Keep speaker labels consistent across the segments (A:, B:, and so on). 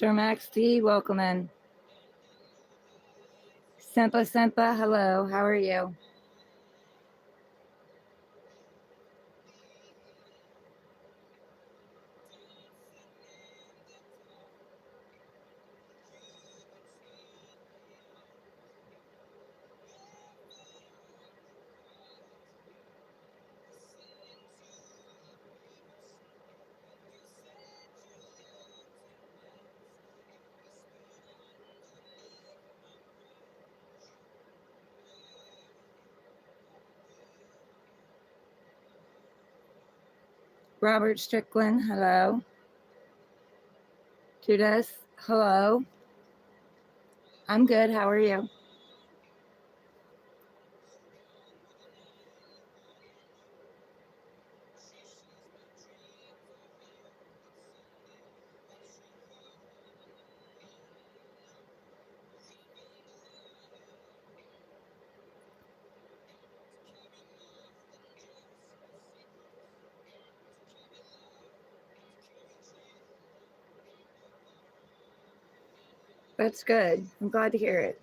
A: Sir Max D, welcome in. Sempa, hello, how are you? Robert Strickland, hello. Judas, hello. I'm good, how are you? That's good. I'm glad to hear it.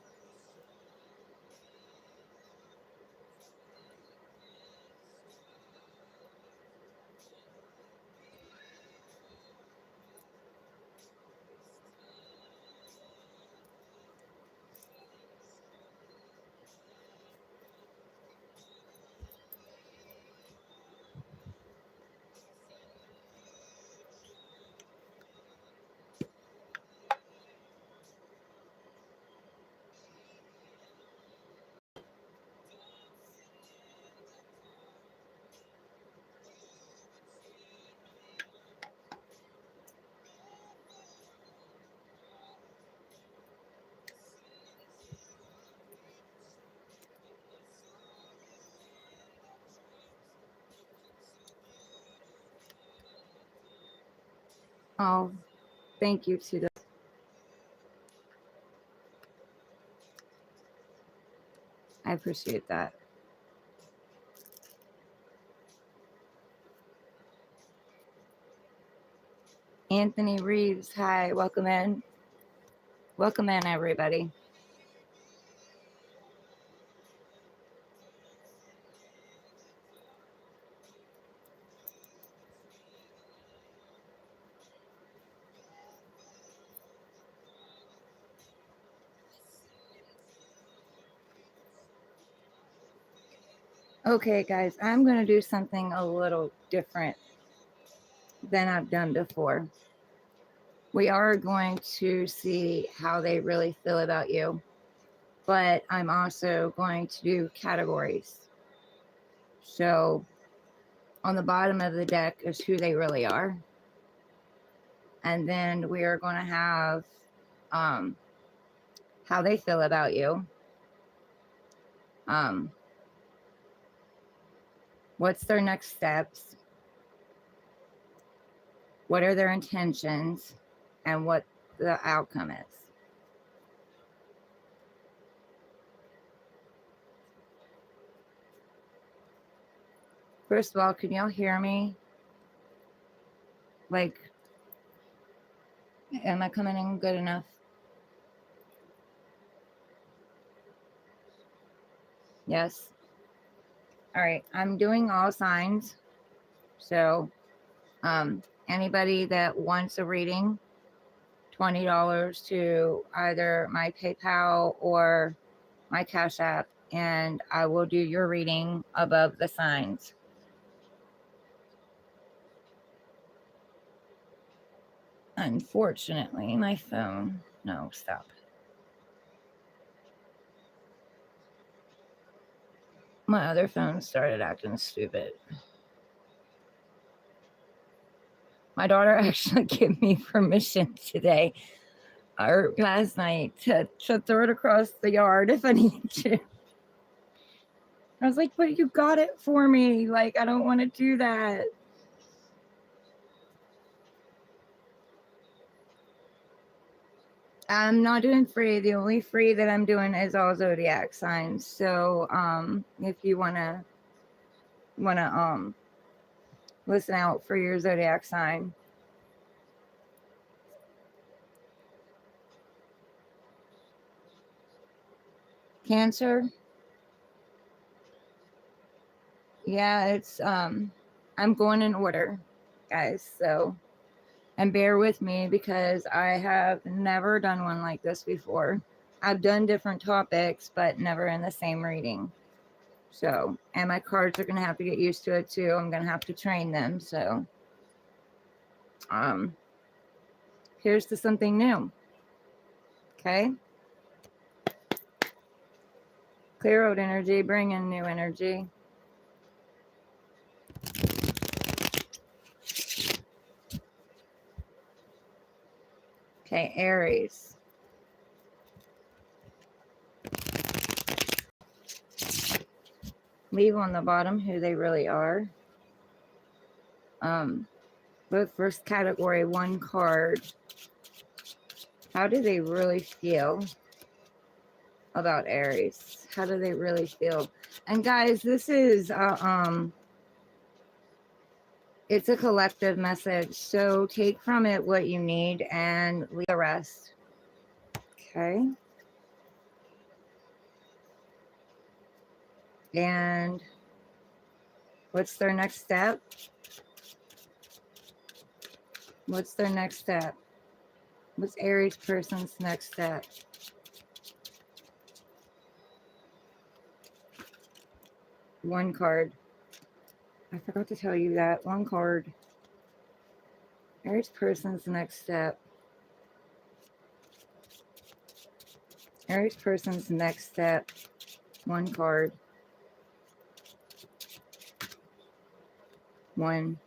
A: Oh, thank you, Judas. I appreciate that. Anthony Reeves, hi, welcome in. Welcome in, everybody. Okay, guys, I'm going to do something a little different than I've done before. We are going to see how they really feel about you, but I'm also going to do categories. So on the bottom of the deck is who they really are. And then we are going to have how they feel about you. What's their next steps? What are their intentions? And what the outcome is. First of all, can y'all hear me? Like, am I coming in good enough? Yes. All right. I'm doing all signs. So anybody that wants a reading, $20 to either my PayPal or my Cash App, and I will do your reading above the signs. Unfortunately, my phone, no, stop. My other phone started acting stupid. My daughter actually gave me permission today or last night to throw it across the yard if I need to. I was like, but you got it for me. Like, I don't want to do that. I'm not doing free. The only free that I'm doing is all zodiac signs. So if you wanna listen out for your zodiac sign. Cancer. Yeah, it's I'm going in order, guys. So, and bear with me because I have never done one like this before. I've done different topics, but never in the same reading. So, and my cards are going to have to get used to it too. I'm going to have to train them. So, here's to something new. Okay. Clear out energy, bring in new energy. Okay, Aries. Leave on the bottom who they really are. Both first category, one card. How do they really feel about Aries? How do they really feel? And guys, this is it's a collective message. So take from it what you need and leave the rest. Okay. And what's their next step? What's their next step? What's Aries person's next step? One card. I forgot to tell you that. One card. Aries person's next step. Aries person's next step. One card. One.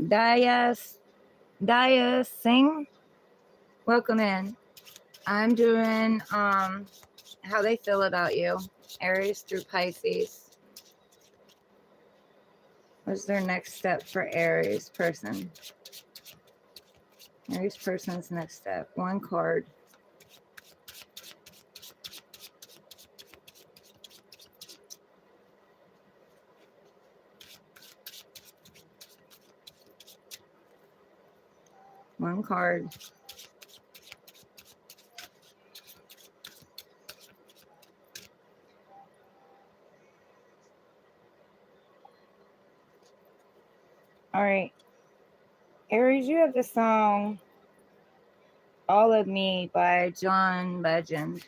A: Daya Singh, welcome in. I'm doing how they feel about you. Aries through Pisces. What's their next step for Aries person? Aries person's next step. One card. One card. All right. Aries, you have the song All of Me by John Legend.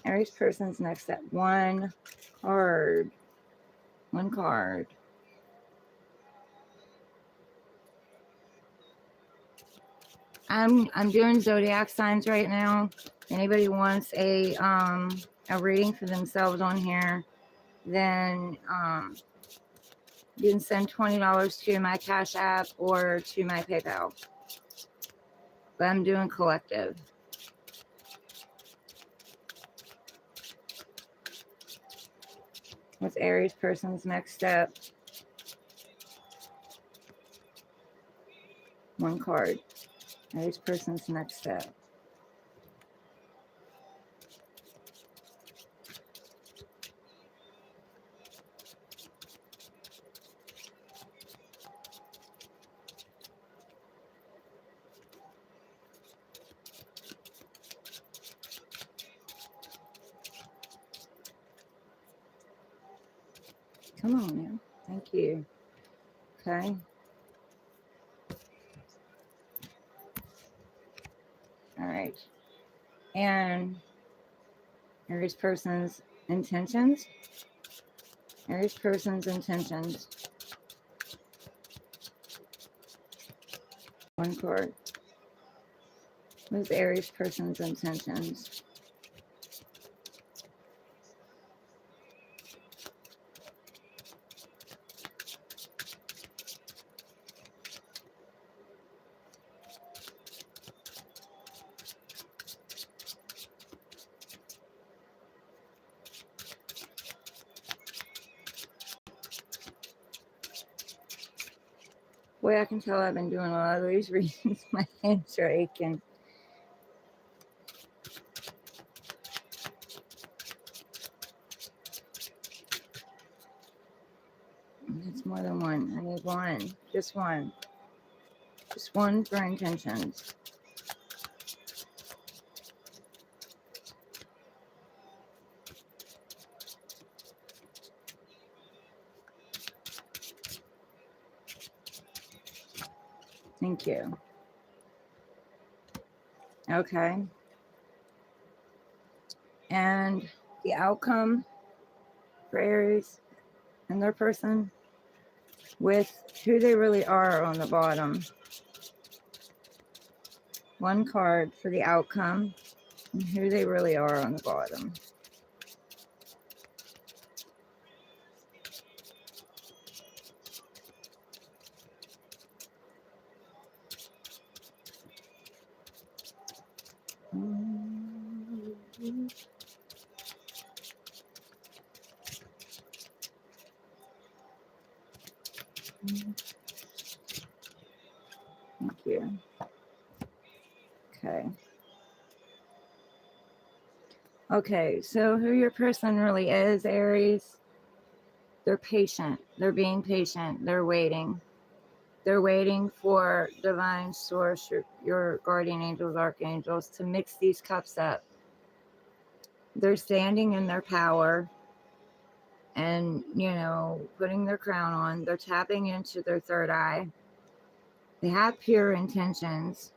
A: Aries person's next step. One card. One card. I'm doing zodiac signs right now. Anybody wants a reading for themselves on here, then you can send $20 to my Cash App or to my PayPal. But I'm doing collective. What's Aries person's next step? One card. Aries person's next step. Come on now. Thank you. Okay. All right. And Aries person's intentions. Aries person's intentions. One card. What's Aries person's intentions? Boy, I can tell I've been doing a lot of these readings. My hands are aching. It's more than one. I need one. Just one. Just one for intentions. Thank you. Okay. And the outcome for Aries and their person with who they really are on the bottom. One card for the outcome and who they really are on the bottom. Thank you. Okay. Okay, so who your person really is, Aries, they're patient. They're being patient. They're waiting. They're waiting for divine source, your guardian angels, archangels, to mix these cups up. They're standing in their power and, putting their crown on. They're tapping into their third eye. They have pure intentions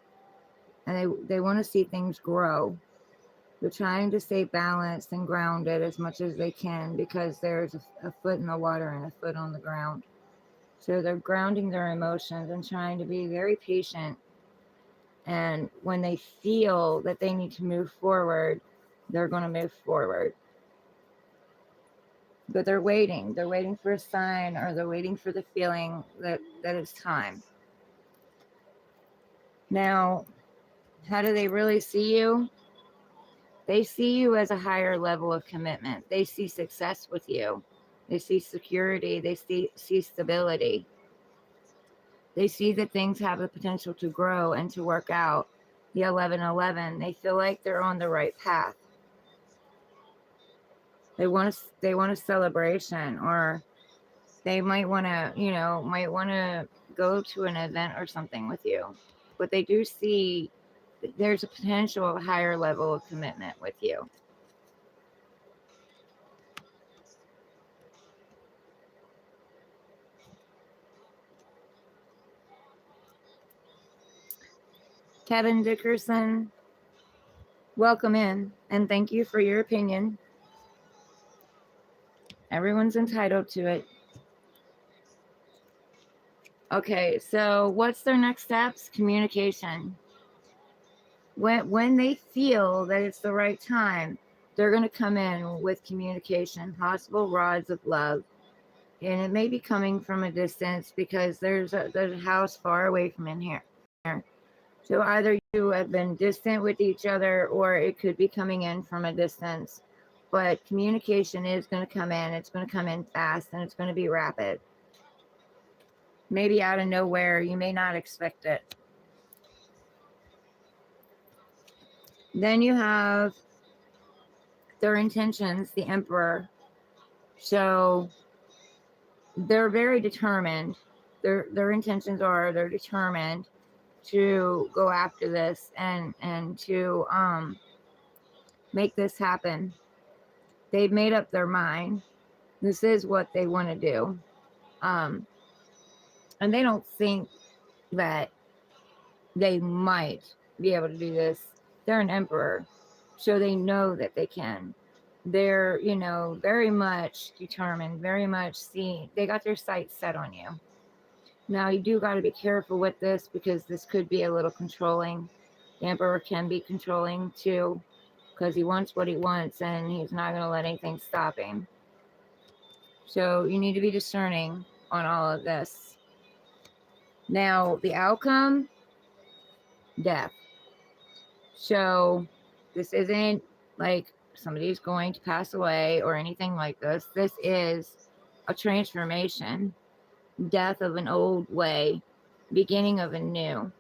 A: and they want to see things grow. They're trying to stay balanced and grounded as much as they can because there's a foot in the water and a foot on the ground. So they're grounding their emotions and trying to be very patient. And when they feel that they need to move forward, they're going to move forward. But they're waiting. They're waiting for a sign, or they're waiting for the feeling that it's time. Now, how do they really see you? They see you as a higher level of commitment. They see success with you. They see security. They see stability. They see that things have the potential to grow and to work out. The 1111, they feel like they're on the right path. They want a celebration, or they might want to go to an event or something with you. But they do see there's a potential of a higher level of commitment with you. Kevin Dickerson, welcome in, and thank you for your opinion. Everyone's entitled to it. Okay, so what's their next steps? Communication. When they feel that it's the right time, they're going to come in with communication, possible rods of love. And it may be coming from a distance because there's a house far away from in here. So either you have been distant with each other, or it could be coming in from a distance. But communication is going to come in. It's going to come in fast, and it's going to be rapid. Maybe out of nowhere. You may not expect it. Then you have their intentions, the Emperor. So they're very determined. Their intentions are they're determined to go after this and to make this happen. They've made up their mind. This is what they want to do. And they don't think that they might be able to do this. They're an emperor, so they know that they can. They're, very much determined, very much they got their sights set on you. Now, you do got to be careful with this because this could be a little controlling. The emperor can be controlling too, because he wants what he wants and he's not going to let anything stop him. So you need to be discerning on all of this. Now, the outcome, death. So this isn't like somebody's going to pass away or anything like this. This is a transformation, death of an old way, beginning of a new.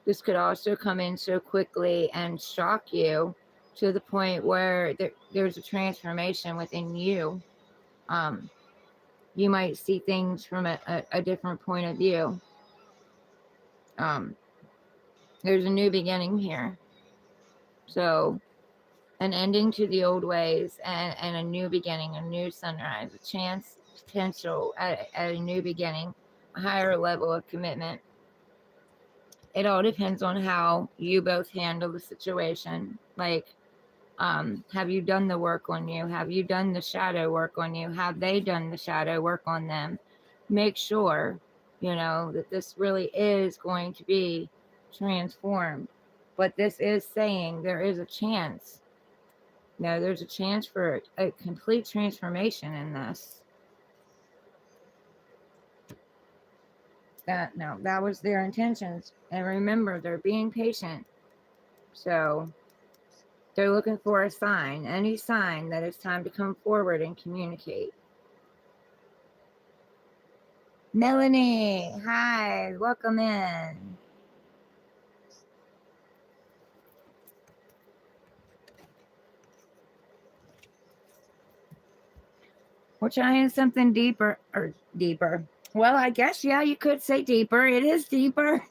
A: This could also come in so quickly and shock you to the point where there's a transformation within you. You might see things from a different point of view. There's a new beginning here. So an ending to the old ways and a new beginning, a new sunrise, a chance, potential at a new beginning, a higher level of commitment. It all depends on how you both handle the situation. Like, have you done the work on you? Have you done the shadow work on you? Have they done the shadow work on them? Make sure, that this really is going to be transformed. But this is saying there is a chance. There's a chance for a complete transformation in this. That was their intentions. And remember, they're being patient. So they're looking for a sign, any sign that it's time to come forward and communicate. Melanie, hi, welcome in. We're trying something deeper. Well, I guess, yeah, you could say deeper. It is deeper.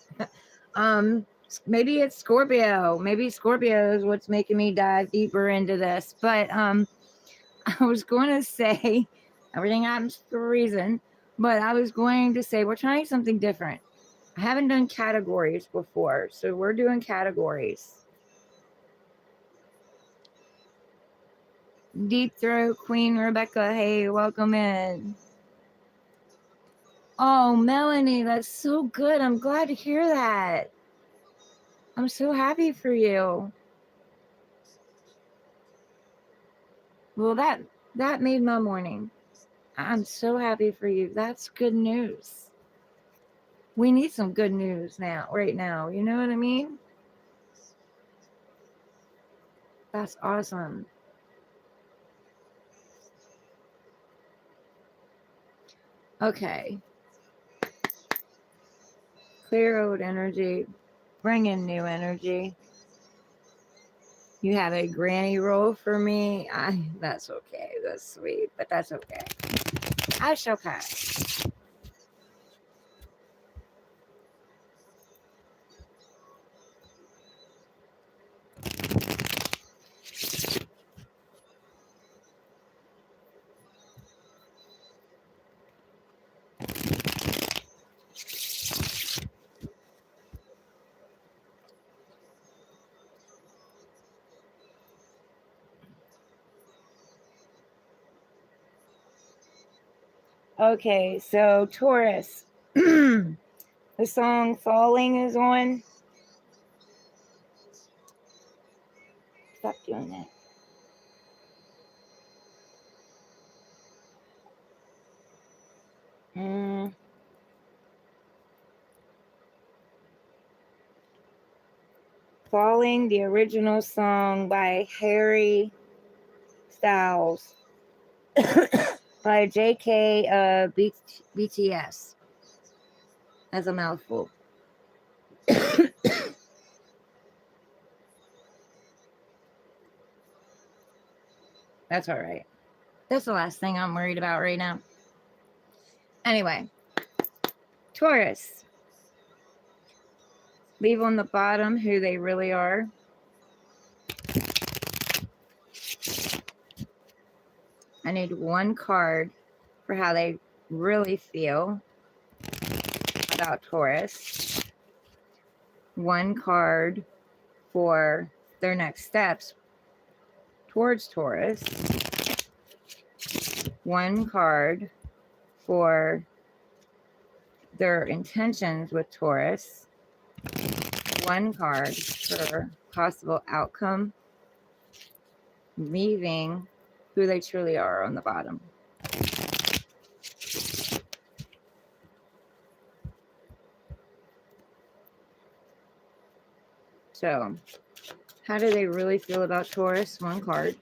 A: Maybe it's Scorpio. Maybe Scorpio is what's making me dive deeper into this. But I was going to say, everything happens for a reason. But I was going to say, we're trying something different. I haven't done categories before, so we're doing categories. Deep Throat Queen Rebecca, hey, welcome in. Oh, Melanie, that's so good. I'm glad to hear that. I'm so happy for you. Well, that made my morning. I'm so happy for you. That's good news. We need some good news right now. You know what I mean? That's awesome. Okay. Clear old energy. Bring in new energy. You have a granny roll for me. That's okay. That's sweet, but that's okay. That's okay. Okay, so Taurus. The song Falling is on. Stop doing that. Falling, the original song by Harry Styles by JK BTS. That's a mouthful. That's all right. That's the last thing I'm worried about right now. Anyway, Taurus. Leave on the bottom who they really are. I need one card for how they really feel about Taurus. One card for their next steps towards Taurus. One card for their intentions with Taurus. One card for possible outcome, leaving who they truly are on the bottom. So, how do they really feel about Taurus? One card.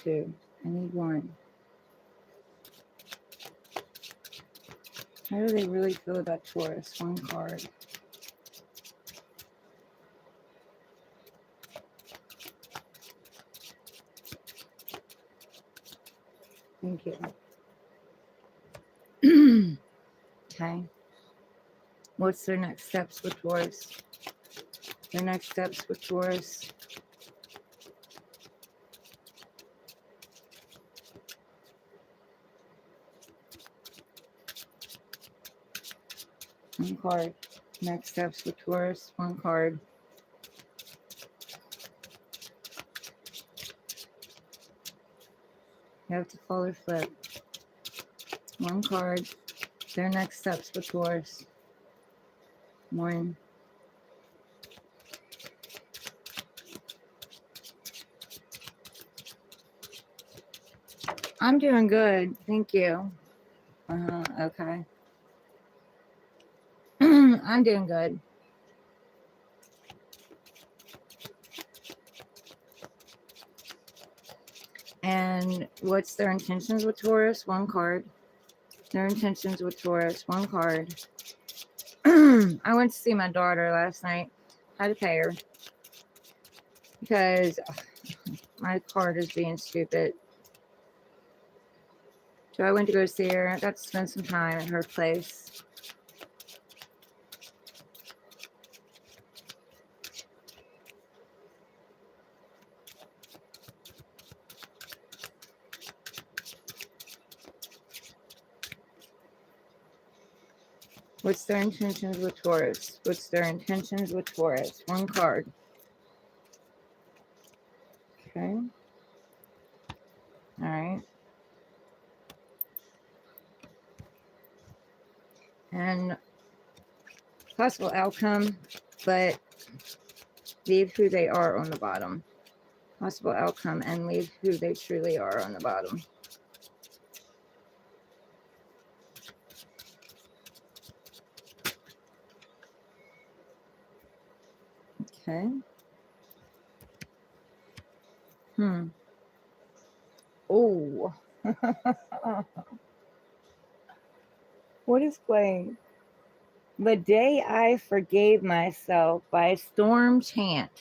A: two. I need one. How do they really feel about Taurus? One card. Thank you. Okay. What's their next steps with Taurus? Their next steps with Taurus. One card. Next steps with Taurus. One card. You have to fall or flip. One card. Their next steps with Taurus. One. I'm doing good. Thank you. Okay. I'm doing good. And what's their intentions with Taurus? One card. Their intentions with Taurus. One card. I went to see my daughter last night. Had to pay her because my card is being stupid. So I went to go see her. I got to spend some time at her place. What's their intentions with Taurus? What's their intentions with Taurus? One card. Okay. All right. And possible outcome, but leave who they are on the bottom. Possible outcome and leave who they truly are on the bottom. Okay. Oh. What is playing? The Day I Forgave Myself by Storm Chant.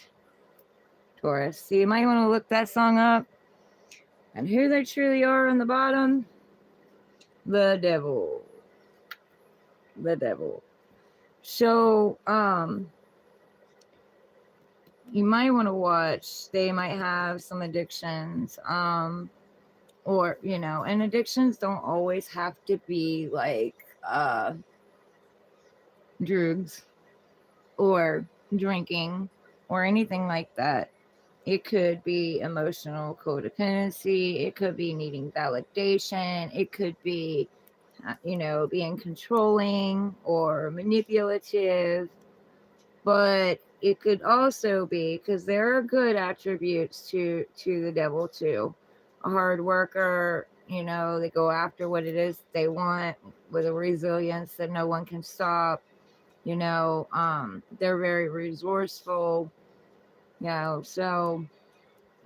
A: Taurus. So you might want to look that song up. And who they truly are on the bottom? The devil. The devil. So, you might want to watch. They might have some addictions. Or, you know, and addictions don't always have to be like drugs or drinking or anything like that. It could be emotional codependency. It could be needing validation. It could be, you know, being controlling or manipulative. But it could also be, because there are good attributes to the devil too. A hard worker, you know, they go after what it is they want with a resilience that no one can stop. You know, they're very resourceful. You know, so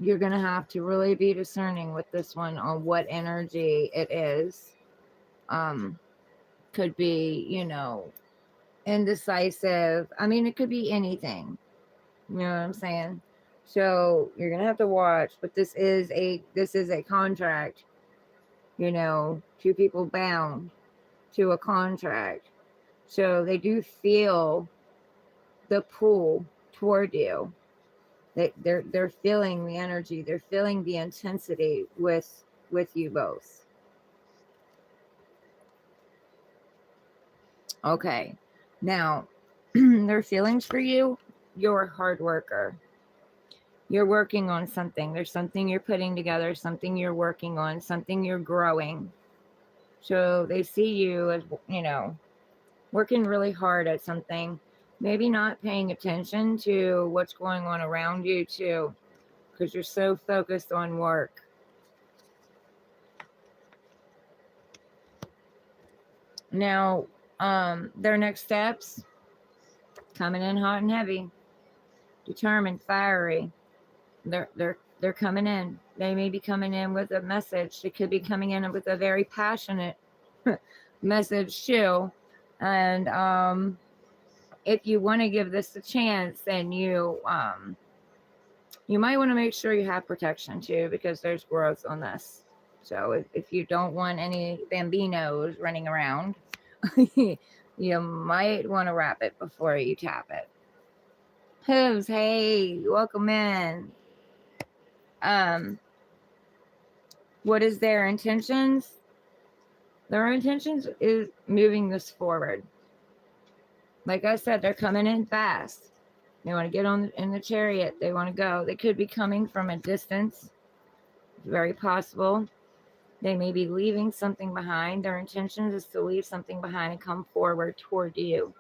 A: you're going to have to really be discerning with this one on what energy it is. Could be, you know, indecisive. I mean, it could be anything. You know what I'm saying? So you're going to have to watch, but this is a contract, you know, two people bound to a contract. So they do feel the pull toward you. They're feeling the energy, they're feeling the intensity with you both. Okay. Now, their feelings for you, you're a hard worker. You're working on something. There's something you're putting together, something you're working on, something you're growing. So they see you as, you know, working really hard at something, maybe not paying attention to what's going on around you too, because you're so focused on work. Now, their next steps, coming in hot and heavy, determined, fiery. They're coming in. They may be coming in with a message. They could be coming in with a very passionate message too. And if you want to give this a chance, then you might want to make sure you have protection too, because there's growth on this. So if you don't want any bambinos running around, you might want to wrap it before you tap it. Hooves, hey, welcome in. What is their intentions? Their intentions is moving this forward. Like I said, they're coming in fast. They want to get on in the chariot. They want to go. They could be coming from a distance. It's very possible. They may be leaving something behind. Their intention is to leave something behind and come forward toward you,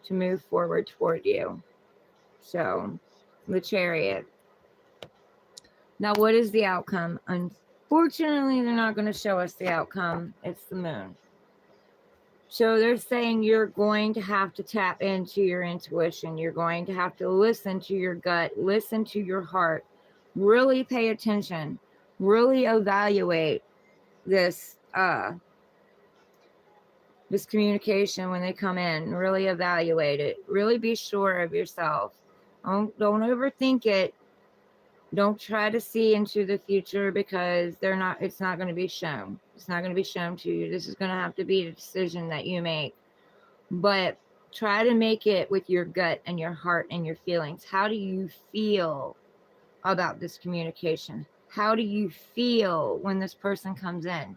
A: to move forward toward you. So, the chariot. Now, what is the outcome? Unfortunately, they're not going to show us the outcome. It's the moon. So they're saying you're going to have to tap into your intuition. You're going to have to listen to your gut, listen to your heart, really pay attention, really evaluate this this communication when they come in. Really evaluate it. Really be sure of yourself. Don't overthink it. Don't try to see into the future, because it's not going to be shown. It's not going to be shown to you. This is going to have to be a decision that you make. But try to make it with your gut and your heart and your feelings. How do you feel about this communication? How do you feel when this person comes in?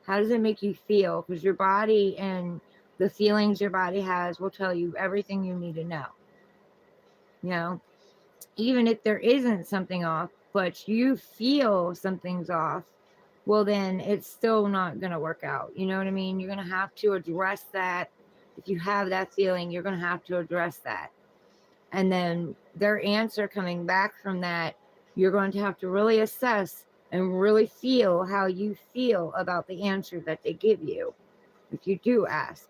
A: How does it make you feel? Because your body and the feelings your body has will tell you everything you need to know. You know, even if there isn't something off, but you feel something's off, well, then it's still not going to work out. You know what I mean? You're going to have to address that. If you have that feeling, you're going to have to address that. And then their answer coming back from that, you're going to have to really assess and really feel how you feel about the answer that they give you, if you do ask.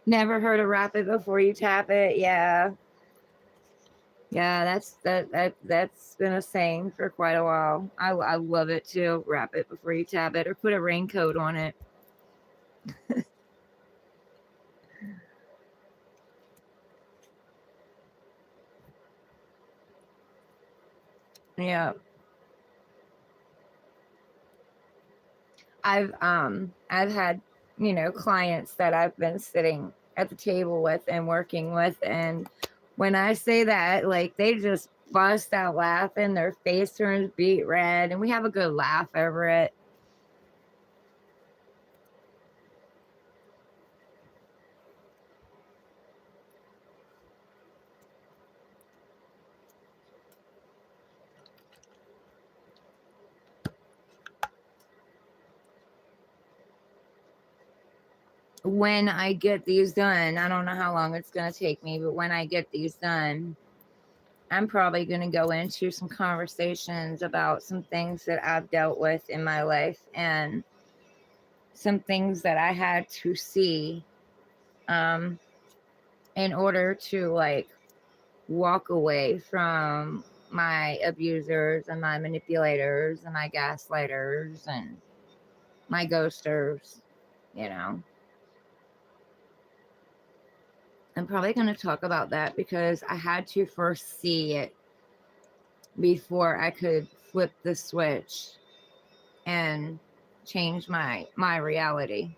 A: Never heard of wrap it before you tap it. Yeah. Yeah, that's been a saying for quite a while. I love it too. Wrap it before you tap it, or put a raincoat on it. Yeah. I've had, clients that I've been sitting at the table with and working with, and when I say that, like, they just bust out laughing, their face turns beet red, and we have a good laugh over it. When I get these done, I don't know how long it's going to take me, but when I get these done, I'm probably going to go into some conversations about some things that I've dealt with in my life, and some things that I had to see um, in order to, like, walk away from my abusers and my manipulators and my gaslighters and my ghosters, you know. I'm probably going to talk about that because I had to first see it before I could flip the switch and change my reality.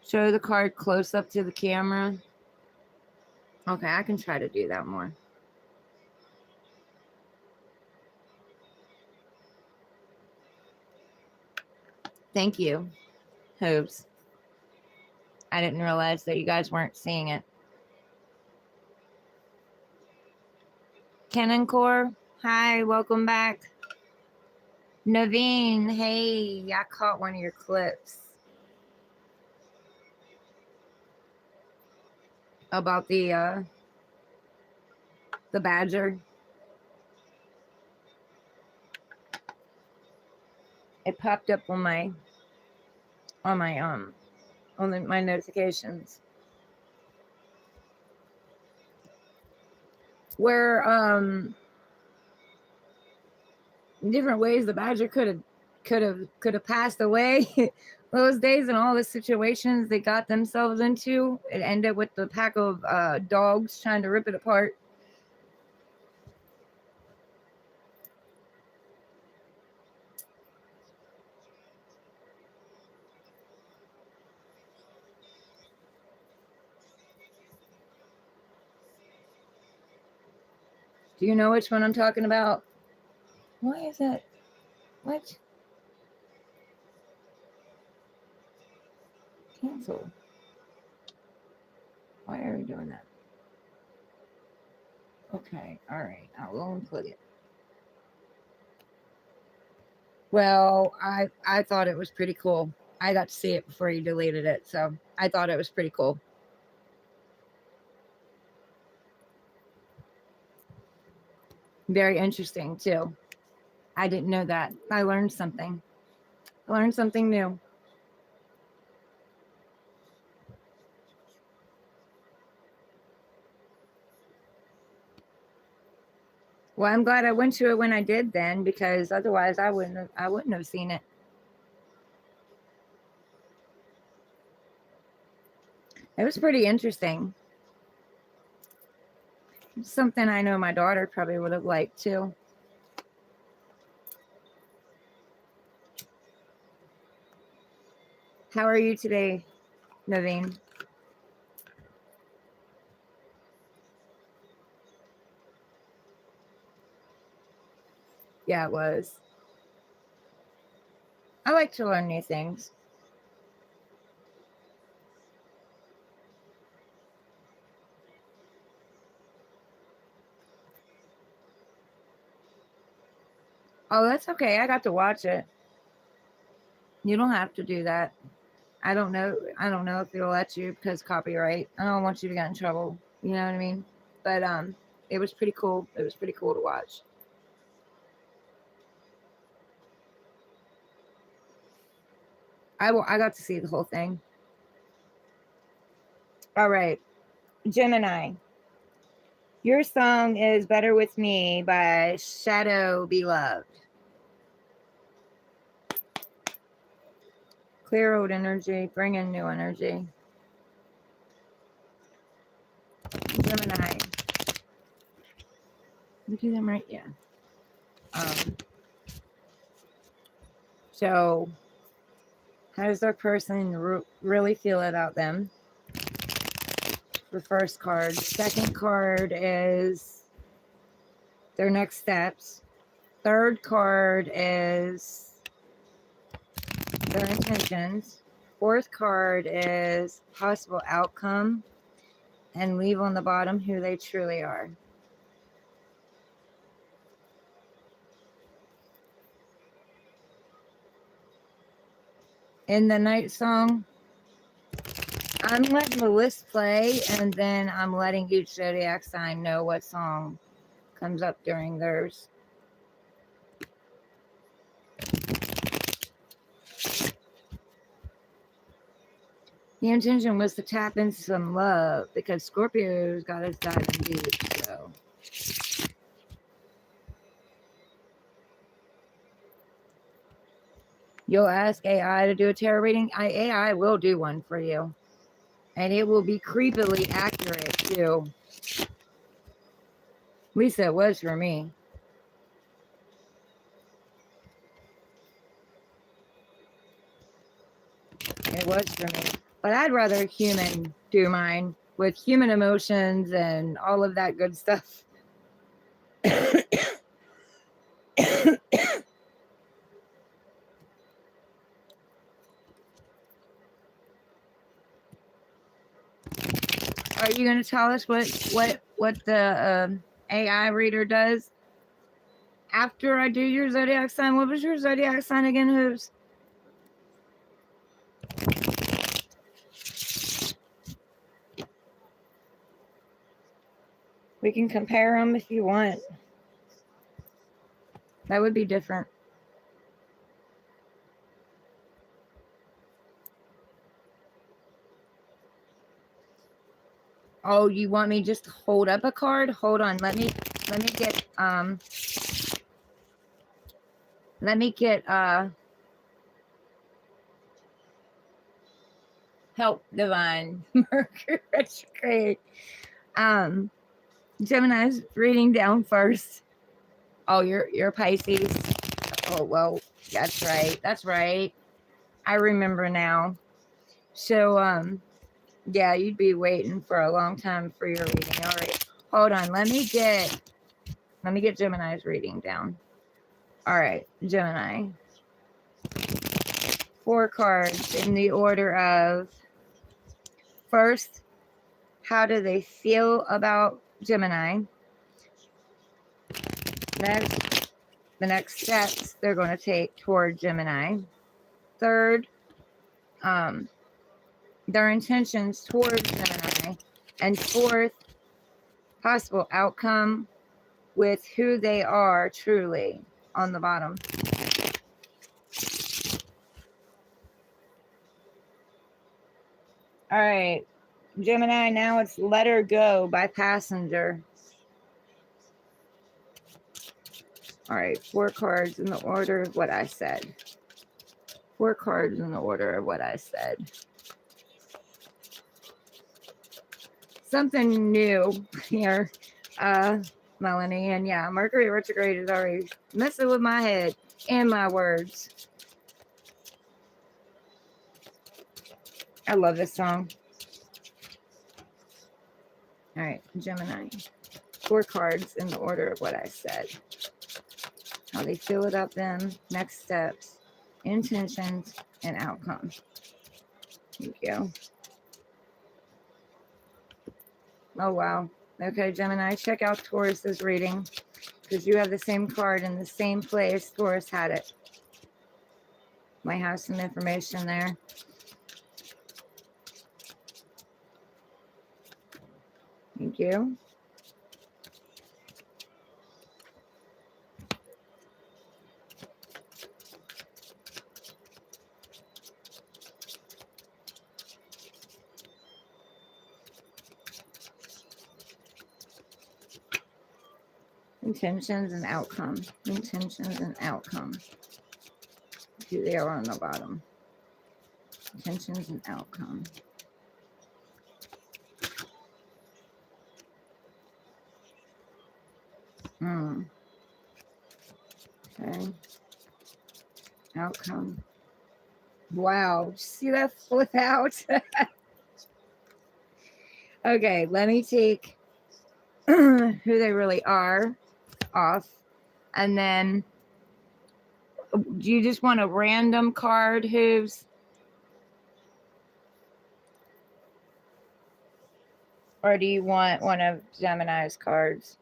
A: Show the card close up to the camera. Okay, I can try to do that more. Thank you, Hoops. I didn't realize that you guys weren't seeing it. Canon Core, hi, welcome back. Naveen, hey, I caught one of your clips about the badger. It popped up on my on my notifications. Where different ways the badger could have passed away. Those days and all the situations they got themselves into, it ended with the pack of dogs trying to rip it apart. Do you know which one I'm talking about? Why is that? What? Cancel. Why are we doing that? Okay, all right. I will unplug it. Well, I thought it was pretty cool. I got to see it before you deleted it, so I thought it was pretty cool. Very interesting too. I didn't know that. I learned something. I learned something new. Well, I'm glad I went to it when I did then, because otherwise I wouldn't have seen it. It was pretty interesting. Something I know my daughter probably would have liked too. How are you today, Naveen? Yeah, it was. I like to learn new things. Oh, that's okay. I got to watch it. You don't have to do that. I don't know. I don't know if it'll let you because copyright. I don't want you to get in trouble. You know what I mean? But it was pretty cool. It was pretty cool to watch. I got to see the whole thing. All right, Gemini. Your song is "Better with Me" by Shadow Beloved. Clear old energy, bring in new energy. Gemini. We do them right, yeah. So, how does their person really feel about them? The first card. Second card is their next steps. Third card is their intentions. Fourth card is possible outcome. And leave on the bottom who they truly are. In the night song, I'm letting the list play, and then I'm letting each zodiac sign know what song comes up during theirs. The intention was to tap into some love because Scorpio's got us diving deep. So, you'll ask AI to do a tarot reading. AI will do one for you, and it will be creepily accurate too. At least it was for me. It was for me. But I'd rather human do mine with human emotions and all of that good stuff. Are you going to tell us what the AI reader does after I do your zodiac sign? What was your zodiac sign again, Hooves? We can compare them if you want. That would be different. Oh, you want me just to hold up a card? Hold on. Let me get help divine Mercury retrograde. Gemini's reading down first. Oh, you're Pisces. Oh, well, that's right. That's right. I remember now. So, yeah, you'd be waiting for a long time for your reading. All right. Hold on. Let me get Gemini's reading down. All right, Gemini. 4 cards in the order of first, how do they feel about Gemini? Next, the next steps they're going to take toward Gemini. Third, their intentions towards Gemini. And fourth, possible outcome with who they are truly on the bottom. All right, Gemini, now it's Let Her Go by Passenger. All right, 4 cards in the order of what I said. 4 cards in the order of what I said. Something new here, Melanie. And yeah, Mercury retrograde is already messing with my head and my words. I love this song. All right, Gemini. 4 cards in the order of what I said. How they feel about them, next steps, intentions, and outcomes. Thank you. Oh, wow. Okay, Gemini, check out Taurus's reading because you have the same card in the same place Taurus had it. Might have some information there. Thank you. Intentions and outcome. Intentions and outcome. Who they are on the bottom. Intentions and outcome. Okay. Outcome. Wow. See that flip out? Okay, let me take who they really are off. And then do you just want a random card, Hooves? Or do you want one of Gemini's cards?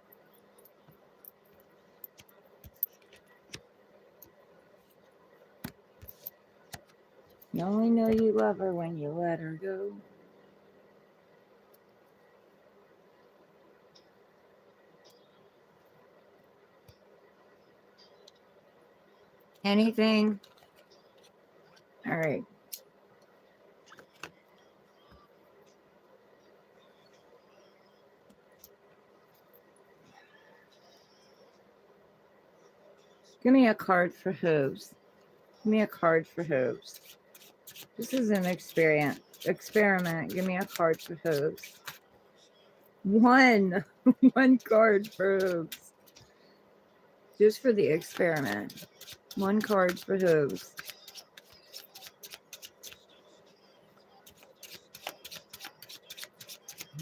A: You only know you love her when you let her go. Anything? All right. Give me a card for Hooves. Give me a card for Hooves. This is an experiment. Give me a card for Hooves. One card for Hooves. Just for the experiment. 1 card for Hooves.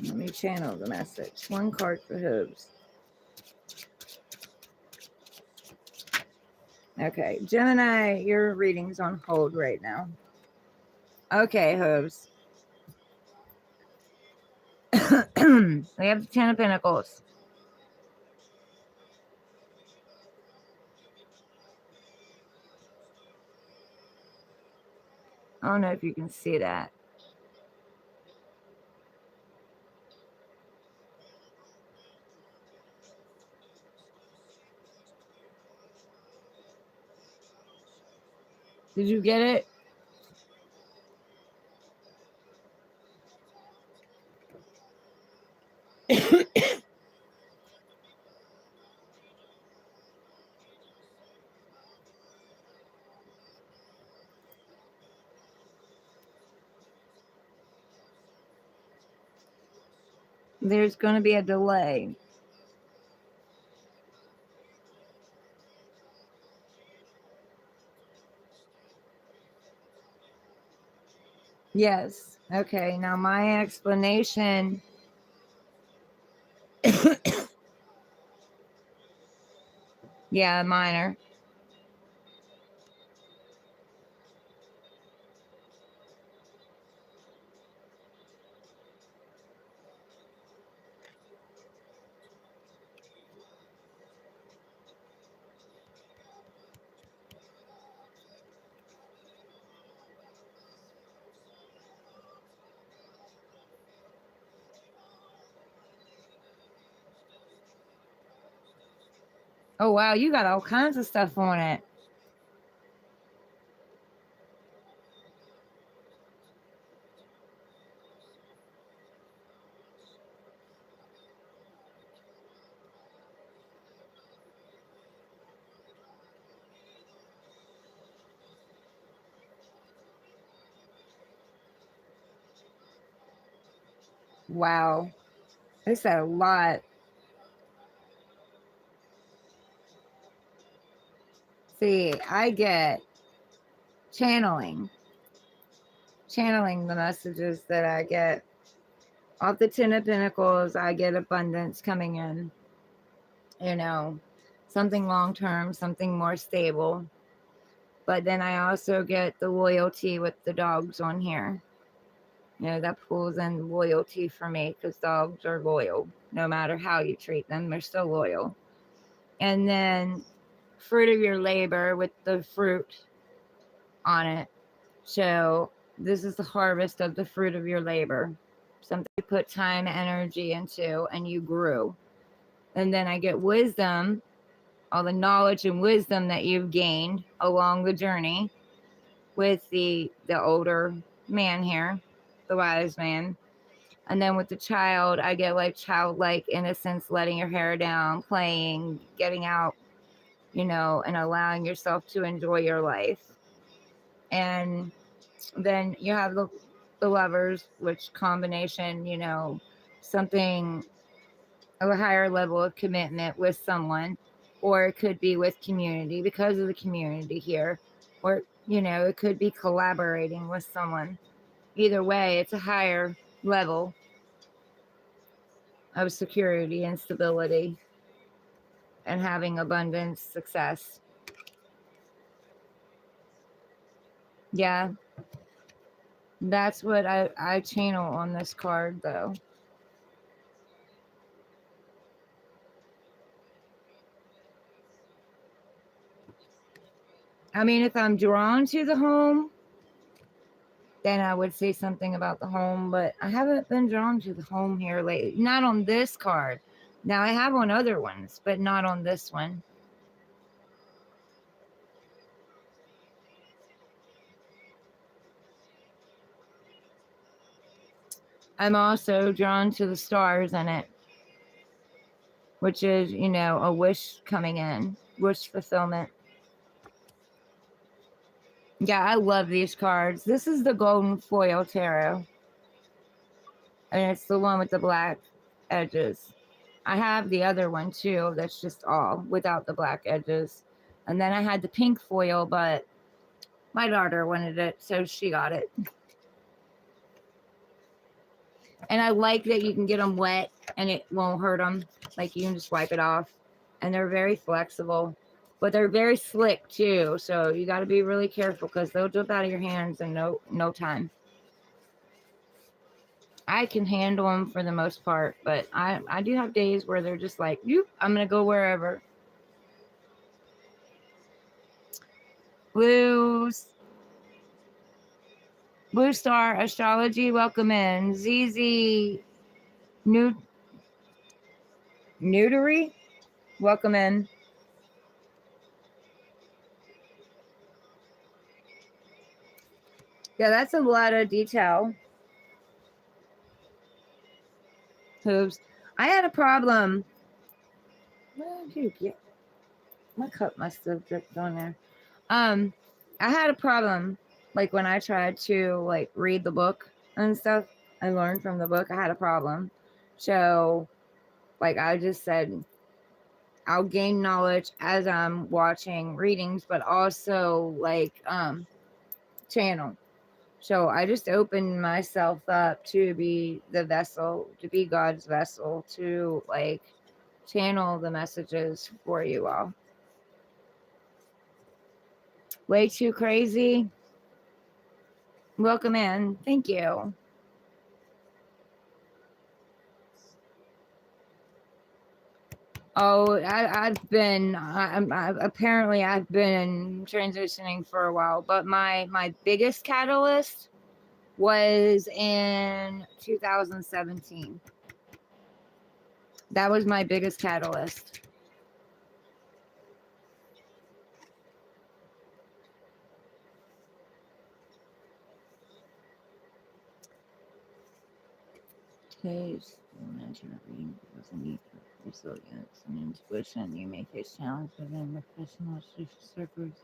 A: Let me channel the message. 1 card for Hooves. Okay, Gemini, your reading's on hold right now. Okay, Hooves. We have the 10 of Pentacles. I don't know if you can see that. Did you get it? There's going to be a delay. Yes. Okay. Now, my explanation. Yeah, minor. Oh, wow. You got all kinds of stuff on it. Wow. It's a lot. See, I get channeling the messages that I get. Off the Ten of Pentacles, I get abundance coming in. You know, something long term, something more stable. But then I also get the loyalty with the dogs on here. You know, that pulls in loyalty for me because dogs are loyal. No matter how you treat them, they're still loyal. And then fruit of your labor with the fruit on it. So this is the harvest of the fruit of your labor. Something you put time, energy into, and you grew. And then I get wisdom, all the knowledge and wisdom that you've gained along the journey with the older man here, the wise man. And then with the child, I get like childlike innocence, letting your hair down, playing, getting out, you know, and allowing yourself to enjoy your life. And then you have the lovers, which combination, you know, something of a higher level of commitment with someone, or it could be with community because of the community here, or, you know, it could be collaborating with someone. Either way, it's a higher level of security and stability and having abundance, success. Yeah, that's what I channel on this card, though. I mean, if I'm drawn to the home, then I would say something about the home, but I haven't been drawn to the home here lately. Not on this card. Now, I have on other ones, but not on this one. I'm also drawn to the stars in it, which is, you know, a wish coming in, wish fulfillment. Yeah, I love these cards. This is the Golden Foil Tarot, and it's the one with the black edges. I have the other one too, that's just all without the black edges. And then I had the pink foil, but my daughter wanted it, so she got it. And I like that you can get them wet and it won't hurt them. Like you can just wipe it off. And they're very flexible, but they're very slick too. So you got to be really careful because they'll jump out of your hands in no time. I can handle them for the most part, but I do have days where they're just like, I'm going to go wherever. Blue Star Astrology, welcome in. ZZ Nudery, welcome in. Yeah, that's a lot of detail. Hooves. I had a problem. Where did you get? My cup must have dripped on there. I had a problem. Like when I tried to like read the book and stuff, I learned from the book. I had a problem So, like I just said, I'll gain knowledge as I'm watching readings, but also like channel. So I just opened myself up to be the vessel, to be God's vessel, to like channel the messages for you all. Way too crazy. Welcome in. Thank you. Oh, apparently I've been transitioning for a while, but my biggest catalyst was in 2017. That was my biggest catalyst. Today's reading was a need for resilience and intuition. You may face challenge within professional circles,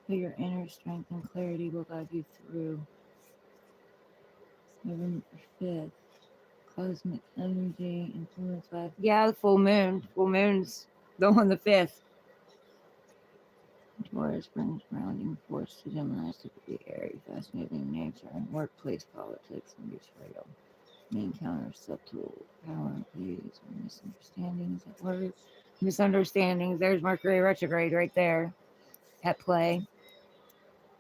A: but your inner strength and clarity will guide you through. November 5th, cosmic energy influenced by the full moon. Full moon's on the 5th. Taurus brings grounding force to Gemini, typically airy, fast-moving nature, and workplace politics and betrayal. May encounter subtle power plays or misunderstandings at work. Misunderstandings. There's Mercury retrograde right there at play.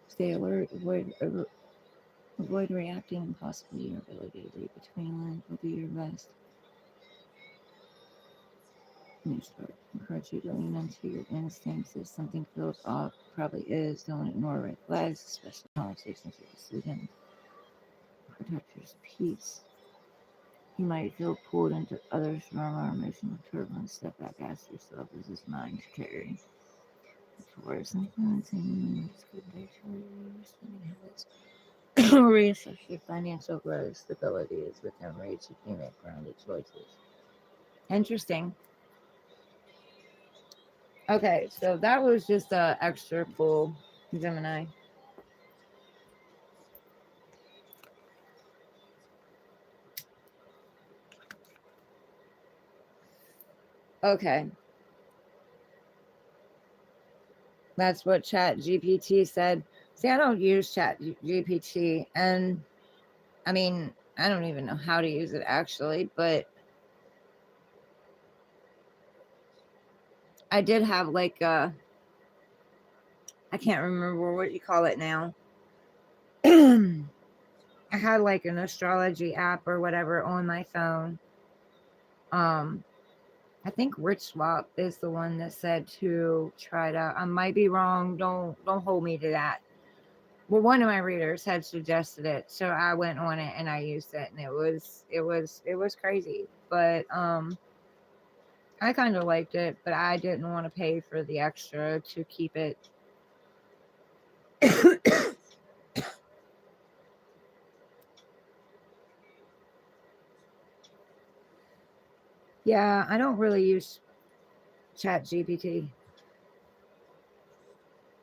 A: Stay alert. Avoid reacting impulsively. Your ability to read between lines will be your best. Encourage you to lean into your instincts. If something feels off, probably is. Don't ignore red flags, especially conversations with decisions. Protect your peace. You might feel pulled into others' drama or emotional turbulence. Step back, ask yourself, is this mine to carry? Taurus influencing is good day for your spending habits. Reassess your financial growth. Stability is within reach if you make grounded choices. Interesting. Okay, so that was just a extra full Gemini. Okay. That's what Chat GPT said. See, I don't use Chat GPT, and I mean, I don't even know how to use it actually, but I did have like a, I can't remember what you call it now. I had like an astrology app or whatever on my phone. I think Rich Swap is the one that said to try to. I might be wrong. Don't hold me to that. Well, one of my readers had suggested it, so I went on it and I used it, and it was crazy. But I kind of liked it, but I didn't want to pay for the extra to keep it. Yeah, I don't really use Chat GPT.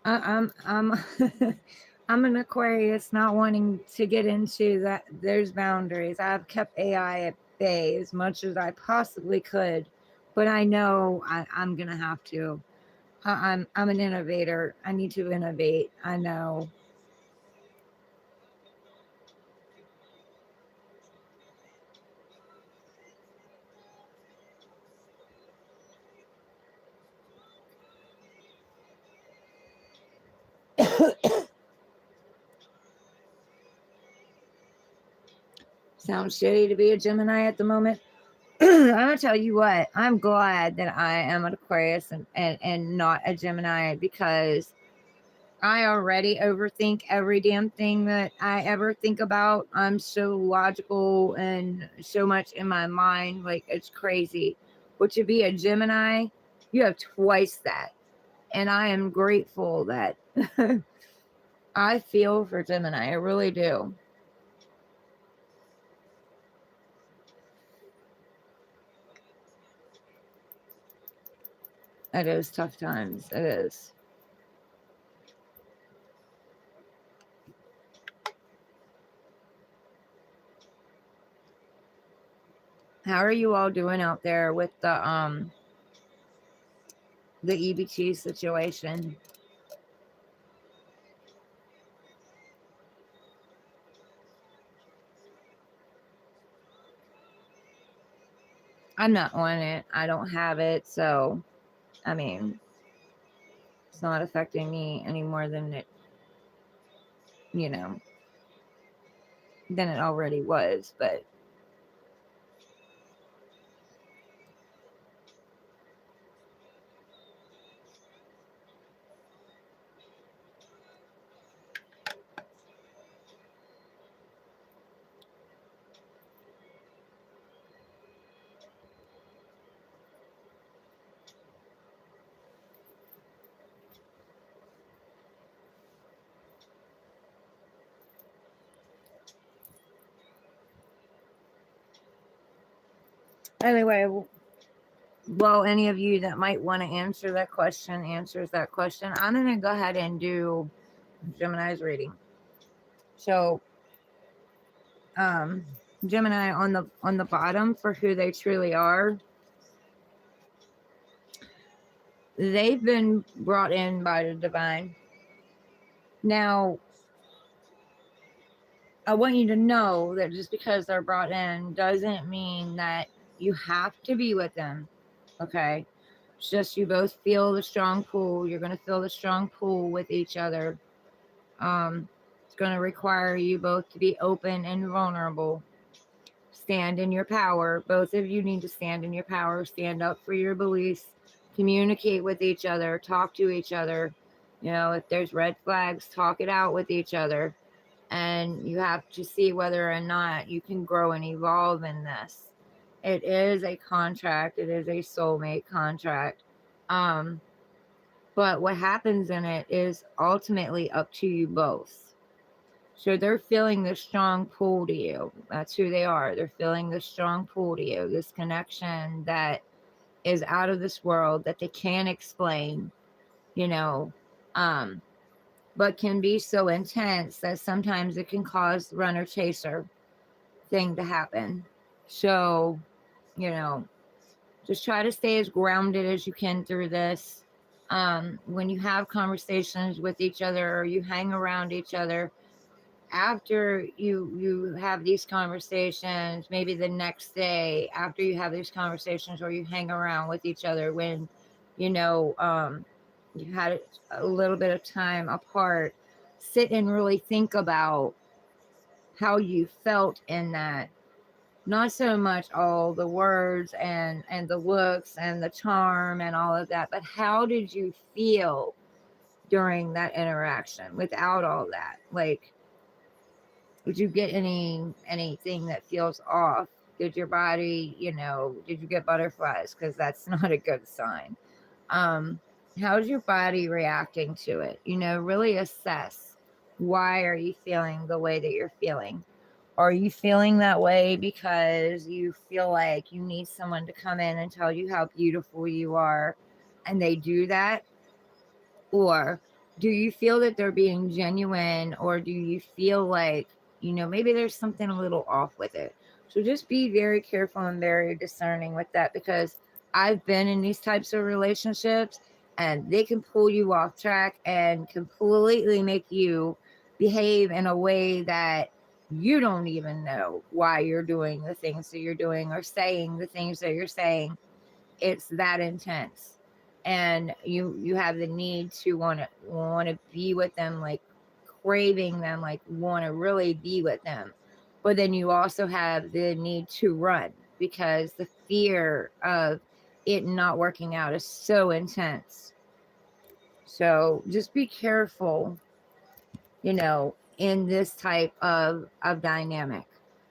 A: I'm I'm an Aquarius, not wanting to get into that. There's boundaries. I've kept AI at bay as much as I possibly could, but I know I'm gonna have to. I'm an innovator. I need to innovate. I know. Sounds shitty to be a Gemini at the moment. I'm gonna tell you what, I'm glad that I am an Aquarius and not a Gemini, because I already overthink every damn thing that I ever think about. I'm so logical and so much in my mind, like it's crazy. But to be a Gemini, you have twice that. And I am grateful that I feel for Gemini. I really do. It is tough times. It is. How are you all doing out there with the EBT situation? I'm not on it. I don't have it, so I mean, it's not affecting me any more than it, you know, than it already was. But anyway, well, any of you that might want to answer that question answers that question. I'm going to go ahead and do Gemini's reading. So, um, Gemini on the bottom for who they truly are. They've been brought in by the divine. Now, I want you to know that just because they're brought in doesn't mean that you have to be with them. Okay. It's just you both feel the strong pull. You're going to feel the strong pull with each other. It's going to require you both to be open and vulnerable. Stand in your power. Both of you need to stand in your power, stand up for your beliefs, communicate with each other, talk to each other. You know, if there's red flags, talk it out with each other. And you have to see whether or not you can grow and evolve in this. It is a contract, it is a soulmate contract. But what happens in it is ultimately up to you both. So they're feeling this strong pull to you. That's who they are. They're feeling this strong pull to you, this connection that is out of this world that they can't explain, you know, but can be so intense that sometimes it can cause runner chaser thing to happen. So, you know, just try to stay as grounded as you can through this. When you have conversations with each other or you hang around each other, after you have these conversations, maybe the next day after you have these conversations or you hang around with each other when you know you had a little bit of time apart, sit and really think about how you felt in that, not so much all the words and the looks and the charm and all of that, but how did you feel during that interaction without all that? Like, did you get anything that feels off? Did your body, you know, did you get butterflies? Because that's not a good sign. um how's your body reacting to it? You know, really assess, why are you feeling the way that you're feeling? Are you feeling that way because you feel like you need someone to come in and tell you how beautiful you are, and they do that? Or do you feel that they're being genuine? Or do you feel like, you know, maybe there's something a little off with it? So just be very careful and very discerning with that, because I've been in these types of relationships and they can pull you off track and completely make you behave in a way that you don't even know why you're doing the things that you're doing or saying the things that you're saying. It's that intense, and you have the need to want to be with them, like craving them, like want to really be with them, but then you also have the need to run because the fear of it not working out is so intense. So just be careful, you know, in this type of dynamic.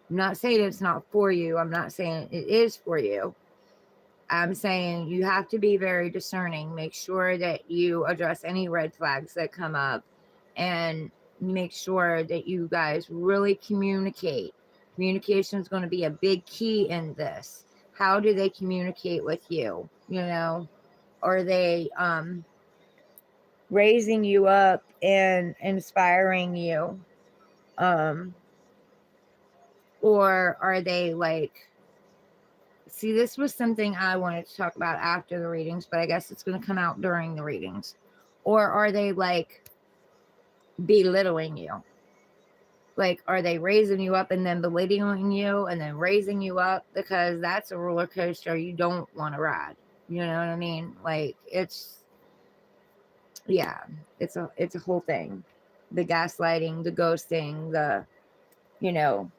A: I'm not saying it's not for you, I'm not saying it is for you. I'm saying you have to be very discerning. Make sure that you address any red flags that come up, and make sure that you guys really communicate. Communication is going to be a big key in this. How do they communicate with you? You know, are they raising you up and inspiring you? Um, or are they like See, this was something I wanted to talk about after the readings, but I guess it's going to come out during the readings. Or are they like belittling you? Like, are they raising you up and then belittling you and then raising you up? Because that's a roller coaster you don't want to ride. You know what I mean? Like, yeah, it's a whole thing. The gaslighting, the ghosting, the, you know,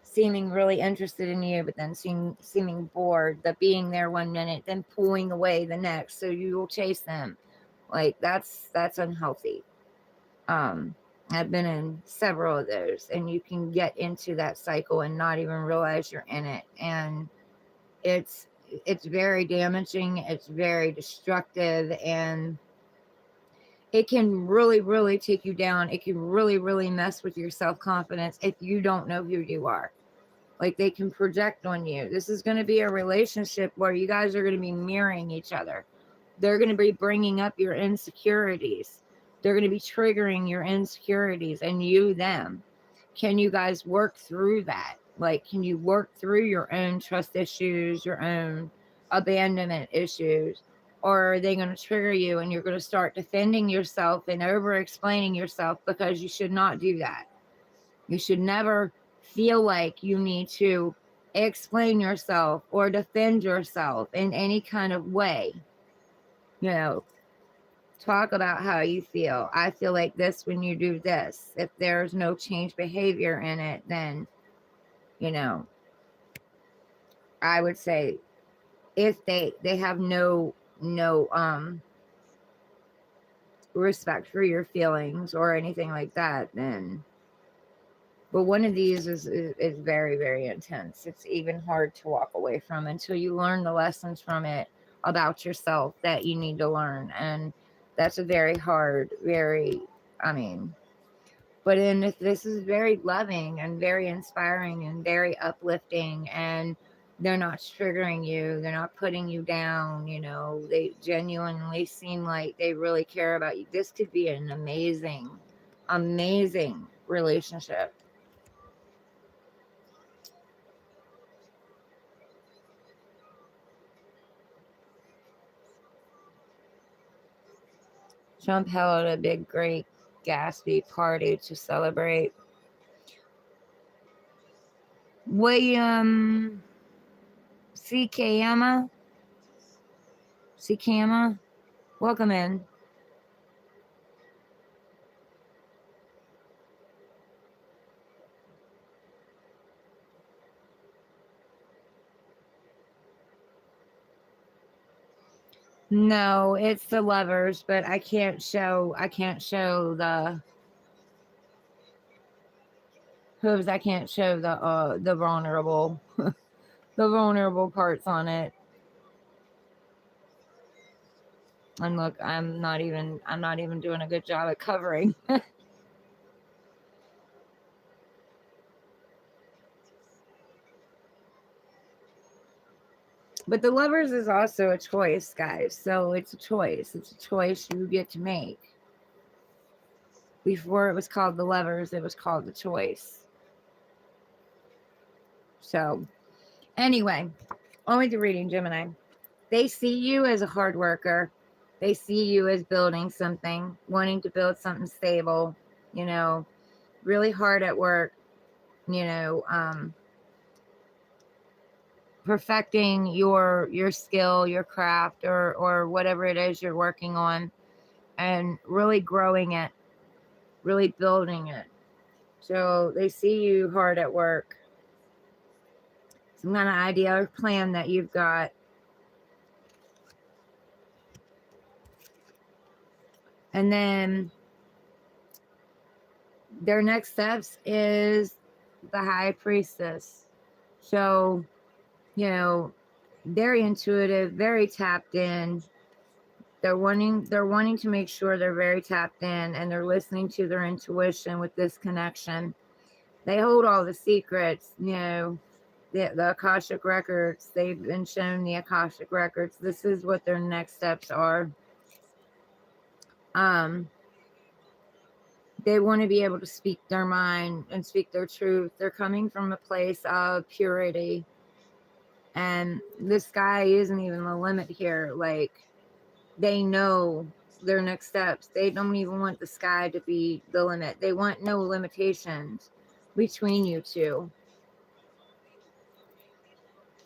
A: seeming really interested in you, but then seeming bored, the being there one minute, then pulling away the next, so you will chase them. Like, that's unhealthy. I've been in several of those, and you can get into that cycle and not even realize you're in it. And it's very damaging, it's very destructive, and it can really, really take you down. It can really, really mess with your self-confidence if you don't know who you are. Like, they can project on you. This is going to be a relationship where you guys are going to be mirroring each other. They're going to be bringing up your insecurities. They're going to be triggering your insecurities, and you them. Can you guys work through that? Like, can you work through your own trust issues, your own abandonment issues? Or are they going to trigger you and you're going to start defending yourself and over explaining yourself? Because you should not do that. You should never feel like you need to explain yourself or defend yourself in any kind of way. You know, talk about how you feel. I feel like this when you do this. If there's no change behavior in it, then, you know, I would say if they have no respect for your feelings or anything like that, then. But one of these is very, very intense. It's even hard to walk away from until you learn the lessons from it about yourself that you need to learn. And that's a very hard, but if this is very loving and very inspiring and very uplifting, and they're not triggering you, they're not putting you down, they genuinely seem like they really care about you. This could be an amazing, amazing relationship. Trump held a big, great Gatsby party to celebrate. William Sikayama, welcome in. No, it's the Lovers, but I can't show the hooves. I can't show the vulnerable the vulnerable parts on it. And look, I'm not even doing a good job at covering. But the Lovers is also a choice, guys. So it's a choice. It's a choice you get to make. Before it was called the Lovers, it was called the Choice. So, anyway, on with the reading, Gemini. They see you as a hard worker. They see you as building something, wanting to build something stable, really hard at work, perfecting your skill, your craft, or whatever it is you're working on, and really growing it, really building it. So they see you hard at work. Some kind of idea or plan that you've got. And then their next steps is the High Priestess. So, very intuitive, very tapped in. They're wanting to make sure they're very tapped in, and they're listening to their intuition with this connection. They hold all the secrets, the Akashic records. They've been shown the Akashic records. This is what their next steps are. They want to be able to speak their mind and speak their truth. They're coming from a place of purity. And the sky isn't even the limit here. Like, they know their next steps. They don't even want the sky to be the limit. They want no limitations between you two.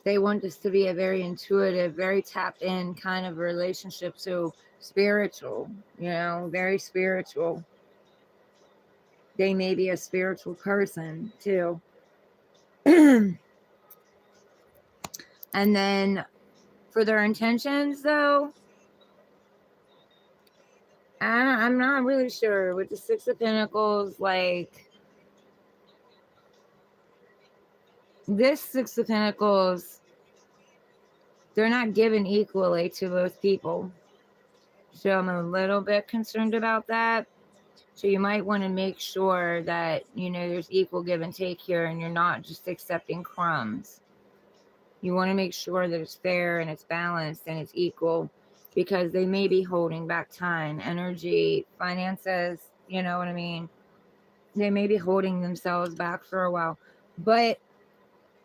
A: They want this to be a very intuitive, very tapped in kind of relationship. So spiritual, very spiritual. They may be a spiritual person too. And then for their intentions, though, I'm not really sure with the Six of Pentacles. Like, this Six of Pentacles, they're not given equally to both people. So I'm a little bit concerned about that. So you might want to make sure that, there's equal give and take here and you're not just accepting crumbs. You want to make sure that it's fair and it's balanced and it's equal, because they may be holding back time, energy, finances, you know what I mean? They may be holding themselves back for a while. But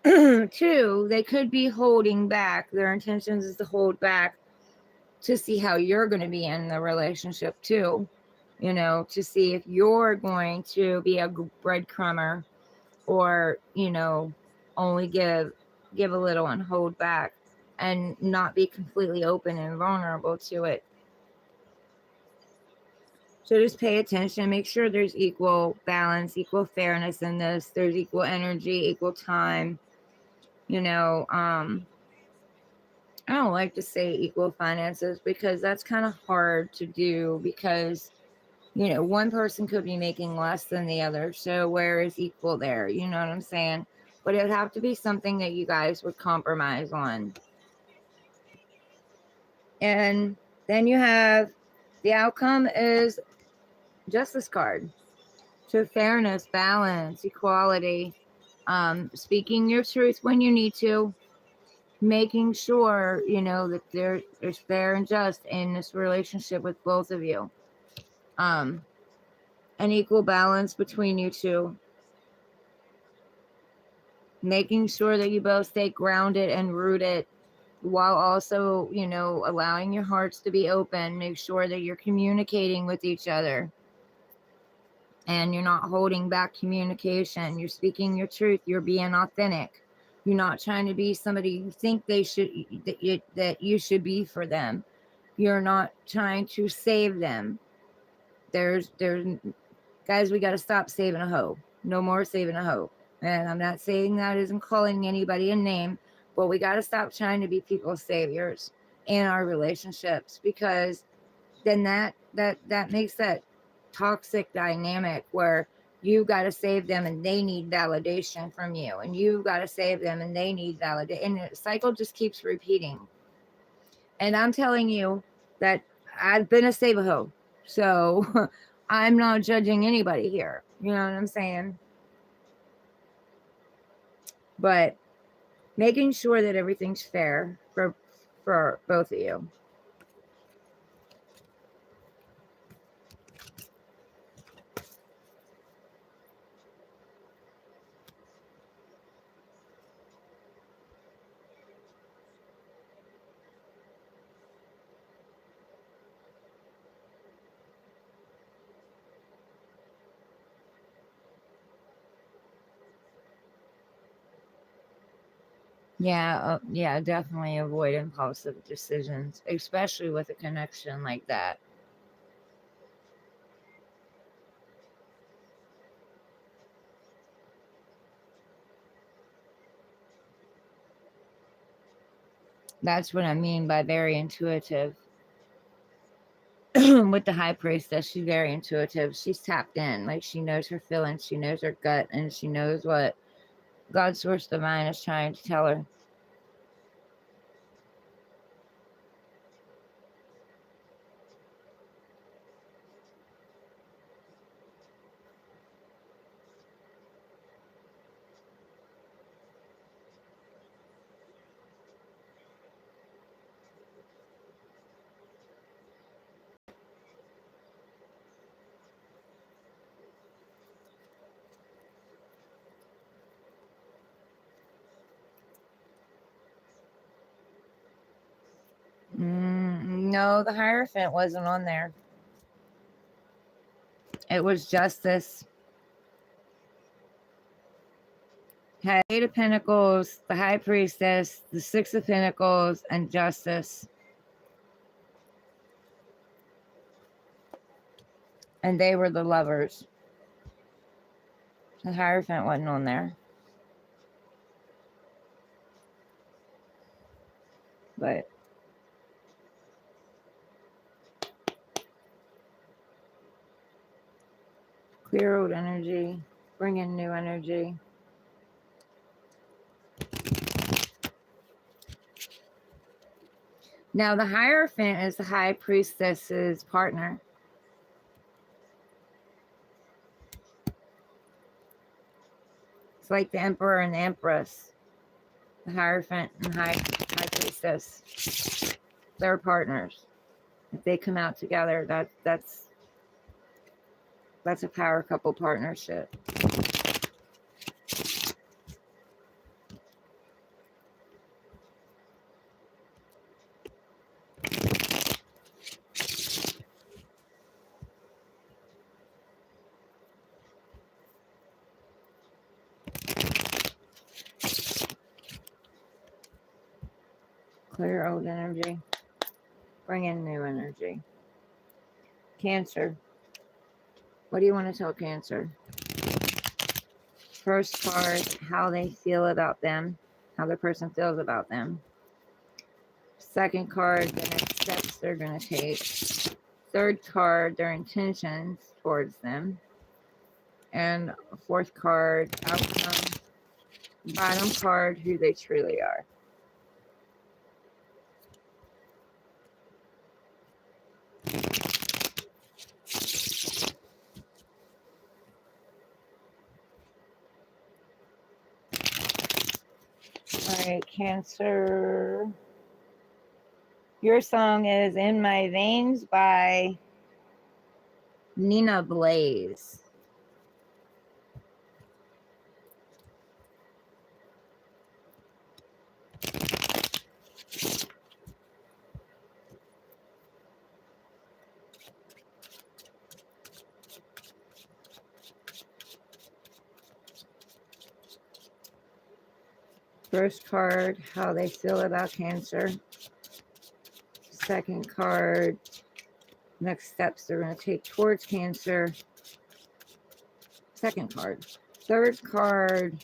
A: two, they could be holding back. Their intentions is to hold back to see how you're going to be in the relationship too. To see if you're going to be a breadcrumber or, only give a little and hold back and not be completely open and vulnerable to it. So just pay attention, make sure there's equal balance, equal fairness in this. There's equal energy, equal time. I don't like to say equal finances because that's kind of hard to do, because one person could be making less than the other. So where is equal there? You know what I'm saying? But it would have to be something that you guys would compromise on. And then you have the outcome is Justice card. So fairness, balance, equality, speaking your truth when you need to, making sure, that there's fair and just in this relationship with both of you. An equal balance between you two. Making sure that you both stay grounded and rooted while also, allowing your hearts to be open. Make sure that you're communicating with each other and you're not holding back communication. You're speaking your truth. You're being authentic. You're not trying to be somebody you think that you should be for them. You're not trying to save them. There's guys, we got to stop saving a hoe. No more saving a hoe. And I'm not saying that isn't calling anybody a name, but we got to stop trying to be people's saviors in our relationships, because then that makes that toxic dynamic where you got to save them and they need validation from you, and you got to save them and they need validation, and the cycle just keeps repeating. And I'm telling you that I've been a save a hoe, so I'm not judging anybody here. You know what I'm saying? But making sure that everything's fair for both of you. Yeah, definitely avoid impulsive decisions, especially with a connection like that. That's what I mean by very intuitive. With the high priestess, she's very intuitive. She's tapped in. Like, she knows her feelings, she knows her gut, and she knows what God's source divine is trying to tell her. No, the Hierophant wasn't on there. It was Justice. Had Eight of Pentacles, the High Priestess, the Six of Pentacles, and Justice. And they were the lovers. The Hierophant wasn't on there. But clear old energy, bring in new energy. Now, the Hierophant is the High Priestess's partner. It's like the Emperor and the Empress. The Hierophant and High Priestess. They're partners. If they come out together, that's a power couple partnership. Clear old energy. Bring in new energy. Cancer. What do you want to tell Cancer? First card, how they feel about them. How the person feels about them. Second card, the next steps they're going to take. Third card, their intentions towards them. And fourth card, outcome. Bottom card, who they truly are. All right, Cancer. Your song is In My Veins by Nina Blaze. First card, how they feel about Cancer. Second card, next steps they're going to take towards Cancer. Second card. Third card,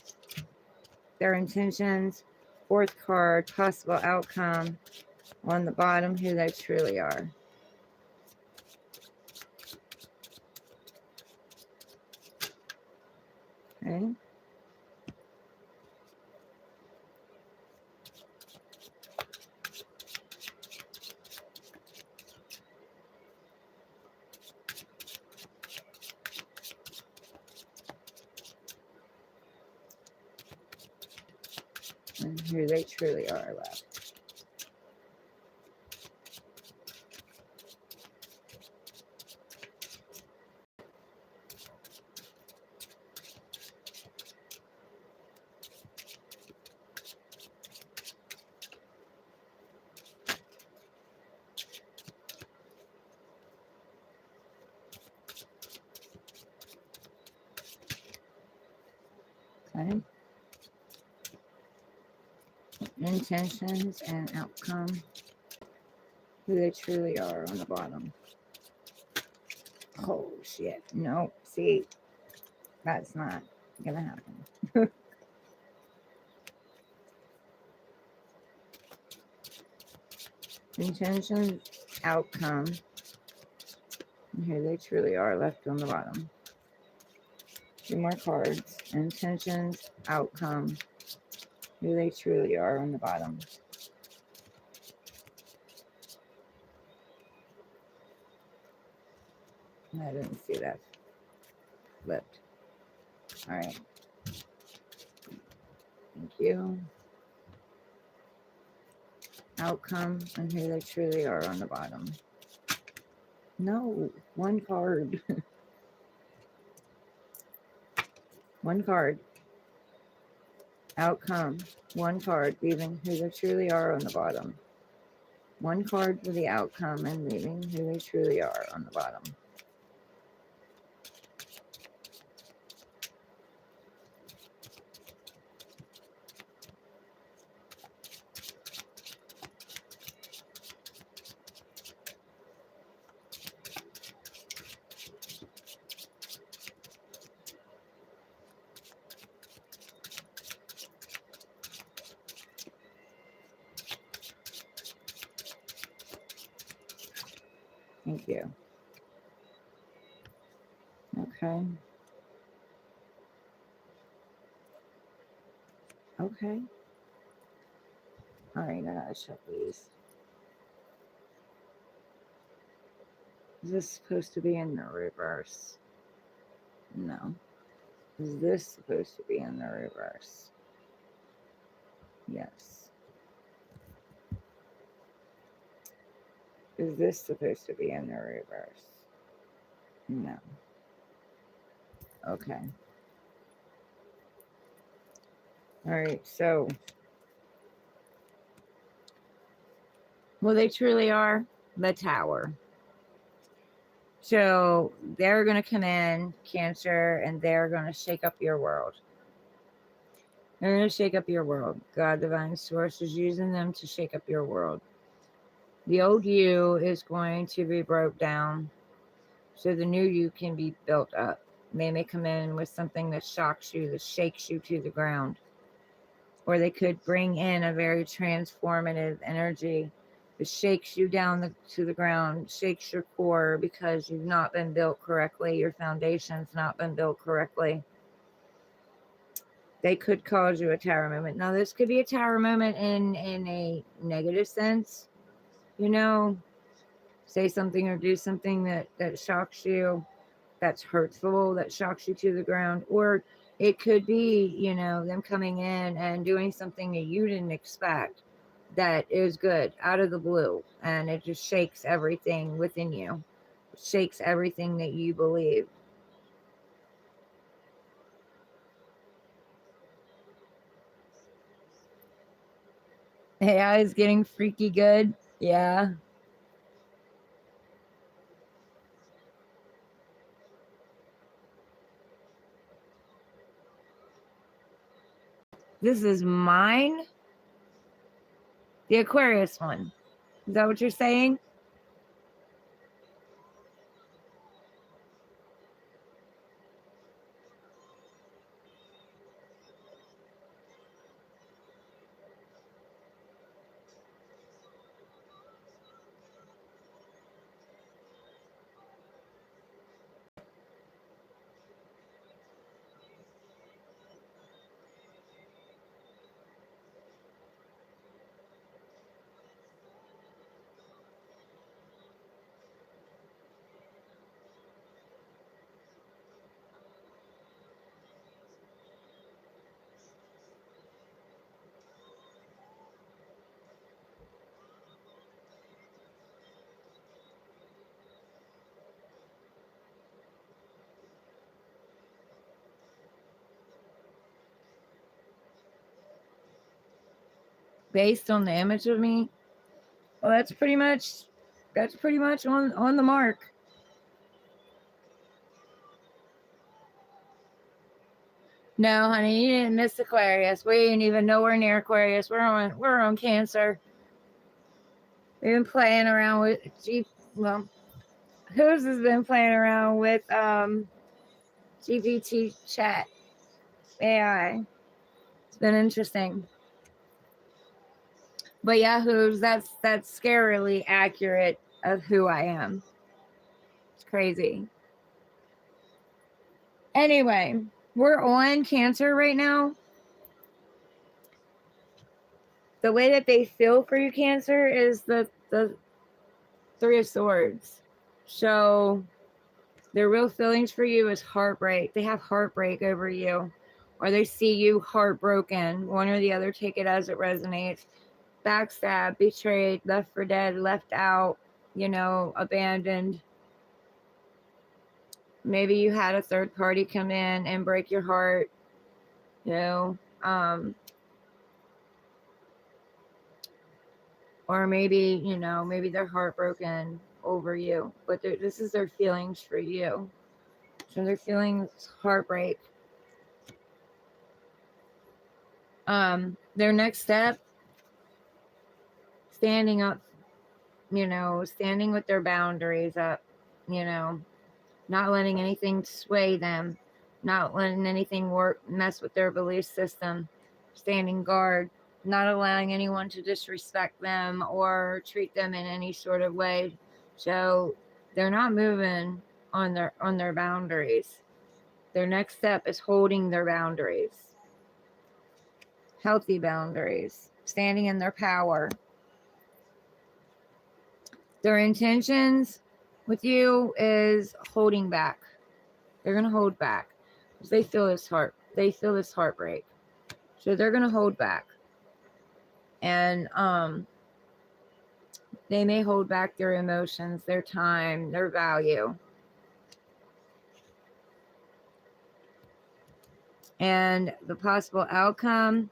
A: their intentions. Fourth card, possible outcome. On the bottom, who they truly are. Okay. And who they truly are left. Okay. Intentions and outcome. Who they truly are on the bottom. Oh shit. No. See, that's not gonna happen. Intentions, outcome. And who they truly are left on the bottom. Two more cards. Intentions, outcome. Who they truly are on the bottom. I didn't see that flipped. All right. Thank you. Outcome and who they truly are on the bottom. No, one card. One card. Outcome. One card, leaving who they truly are on the bottom. One card for the outcome and leaving who they truly are on the bottom. Thank you. Okay. Okay. All right, I gotta check these. Is this supposed to be in the reverse? No. Is this supposed to be in the reverse? Yes. Is this supposed to be in the reverse? No. Okay. All right, so well, they truly are the Tower. So they're going to come in, Cancer, and they're going to shake up your world. They're going to shake up your world. God, Divine Source is using them to shake up your world. The old you is going to be broke down so the new you can be built up. They may come in with something that shocks you, that shakes you to the ground. Or they could bring in a very transformative energy that shakes you down to the ground, shakes your core because you've not been built correctly. Your foundation's not been built correctly. They could cause you a tower moment. Now, this could be a tower moment in a negative sense. You know, say something or do something that shocks you, that's hurtful, that shocks you to the ground. Or it could be, you know, them coming in and doing something that you didn't expect that is good out of the blue, and it just shakes everything within you. It shakes everything that you believe. AI is getting freaky good. Yeah. This is mine. The Aquarius one. Is that what you're saying? Based on the image of me? Well, that's pretty much on the mark. No, honey, you didn't miss Aquarius. We ain't even nowhere near Aquarius. We're on Cancer. We've been playing around with Who's has been playing around with GPT chat AI. It's been interesting. But yeah, that's scarily accurate of who I am. It's crazy. Anyway, we're on Cancer right now. The way that they feel for you, Cancer, is the Three of Swords. So their real feelings for you is heartbreak. They have heartbreak over you, or they see you heartbroken. One or the other, take it as it resonates. Backstab, betrayed, left for dead, left out, you know, abandoned. Maybe you had a third party come in and break your heart, you know. Or maybe, you know, maybe they're heartbroken over you, but this is their feelings for you. So they're feeling heartbreak. Their next step, standing up, you know, standing with their boundaries up, you know, not letting anything sway them, not letting anything mess with their belief system, standing guard, not allowing anyone to disrespect them or treat them in any sort of way. So they're not moving on their boundaries. Their next step is holding their boundaries. Healthy boundaries, standing in their power. Their intentions with you is holding back. They're going to hold back because they feel this heartbreak. So they're going to hold back. And they may hold back their emotions, their time, their value. And the possible outcome,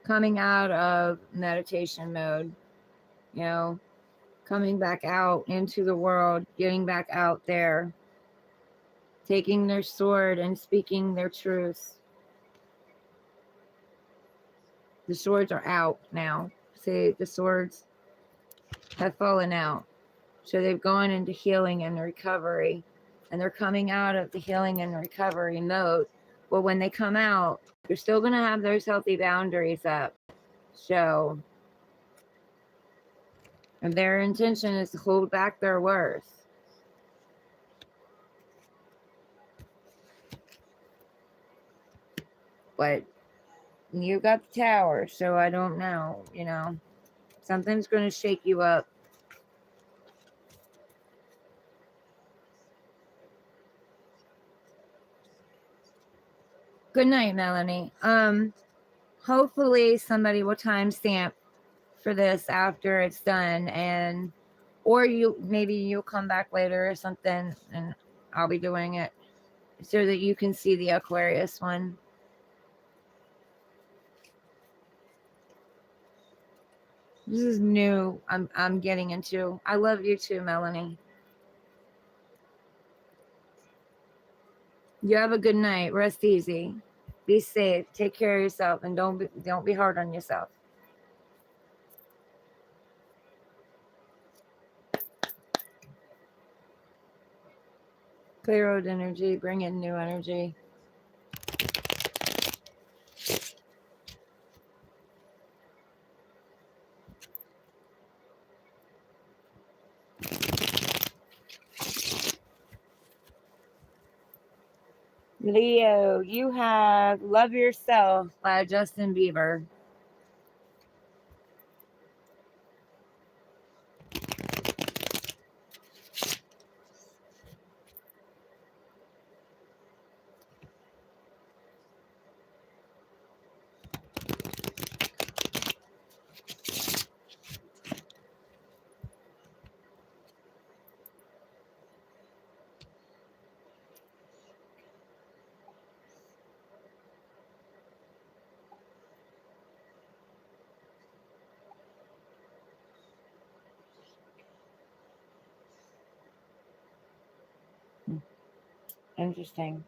A: coming out of meditation mode, you know, coming back out into the world, getting back out there, taking their sword and speaking their truth. The swords are out now. See, the swords have fallen out. So they've gone into healing and recovery, and they're coming out of the healing and recovery mode. But when they come out, they're still going to have those healthy boundaries up. So, and their intention is to hold back their worth. But you got the tower, so I don't know, you know. Something's going to shake you up. Good night, Melanie. Hopefully somebody will timestamp for this after it's done, and or maybe you'll come back later or something and I'll be doing it so that you can see the Aquarius one. This is new. I'm getting into. I love you too, Melanie. You have a good night. Rest easy. Be safe. Take care of yourself, and don't be hard on yourself. Clear out energy. Bring in new energy. Leo, you have Love Yourself by Justin Bieber. Interesting.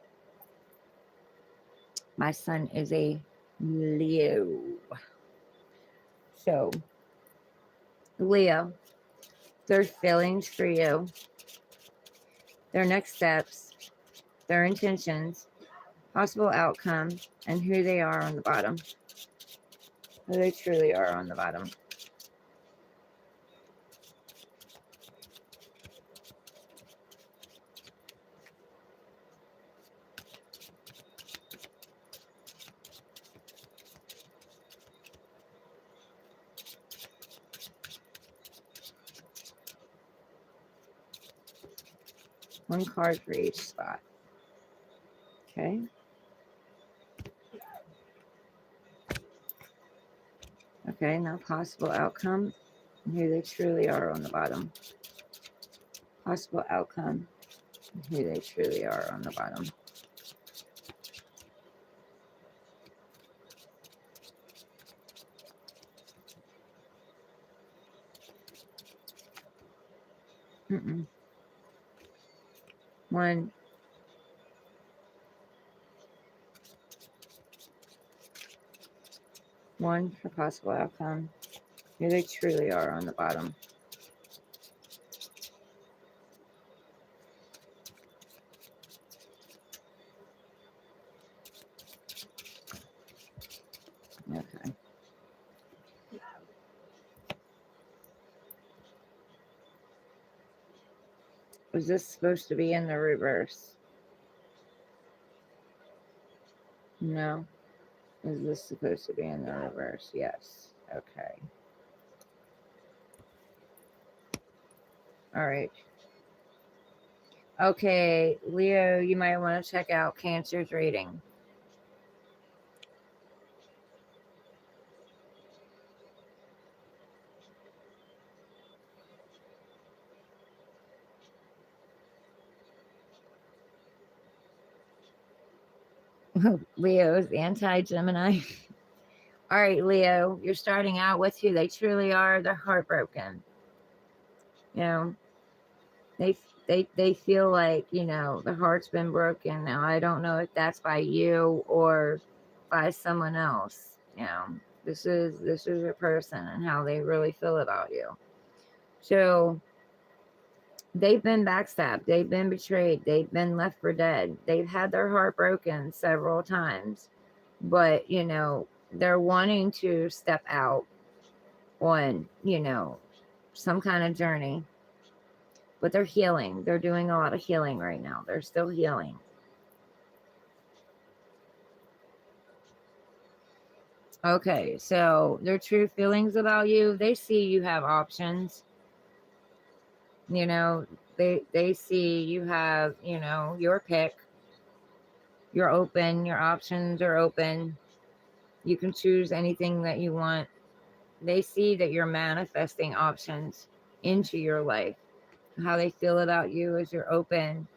A: My son is a Leo. So, Leo, their feelings for you, their next steps, their intentions, possible outcome, and who they are on the bottom. Who they truly are on the bottom. One card for each spot. Okay. Okay, now possible outcome, and who they truly are on the bottom. Possible outcome, and who they truly are on the bottom. One. One for possible outcome. Here they truly are on the bottom. Okay. Was this supposed to be in the reverse? No. Is this supposed to be in the reverse? Yes. Okay. All right. Okay, Leo, you might want to check out Cancer's reading. Leo's anti-Gemini. All right, Leo, you're starting out with who they truly are. They're heartbroken. You know, they feel like, you know, the heart's been broken. Now, I don't know if that's by you or by someone else. You know, this is a person and how they really feel about you. So they've been backstabbed, they've been betrayed, they've been left for dead, they've had their heart broken several times, but you know, they're wanting to step out on, you know, some kind of journey, but they're healing. They're doing a lot of healing right now. They're still healing. Okay, so their true feelings about you, they see you have options. You know, they see you have, you know, your pick. You're open, your options are open. You can choose anything that you want. They see that you're manifesting options into your life. How they feel about you is you're open.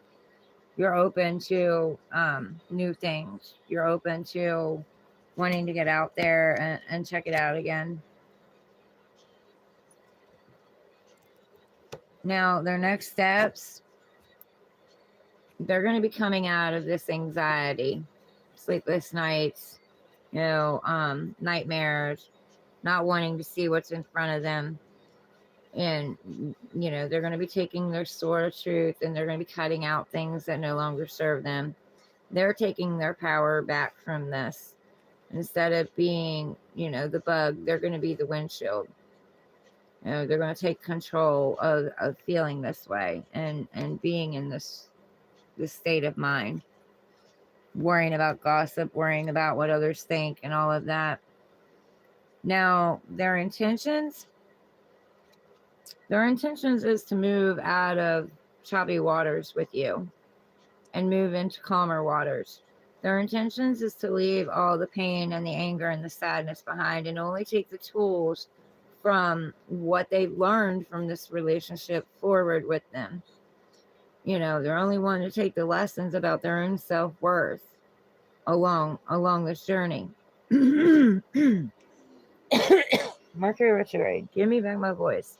A: You're open to new things. You're open to wanting to get out there and check it out again. Now, their next steps, they're going to be coming out of this anxiety, sleepless nights, you know, nightmares, not wanting to see what's in front of them. And, you know, they're going to be taking their sword of truth and they're going to be cutting out things that no longer serve them. They're taking their power back from this. Instead of being, you know, the bug, they're going to be the windshield. You know, they're going to take control of feeling this way and being in this state of mind, worrying about gossip, worrying about what others think and all of that. Now, their intentions is to move out of choppy waters with you and move into calmer waters. Their intentions is to leave all the pain and the anger and the sadness behind and only take the tools from what they've learned from this relationship forward with them. You know, they're only wanting to take the lessons about their own self-worth along this journey. Mercury retrograde, give me back my voice.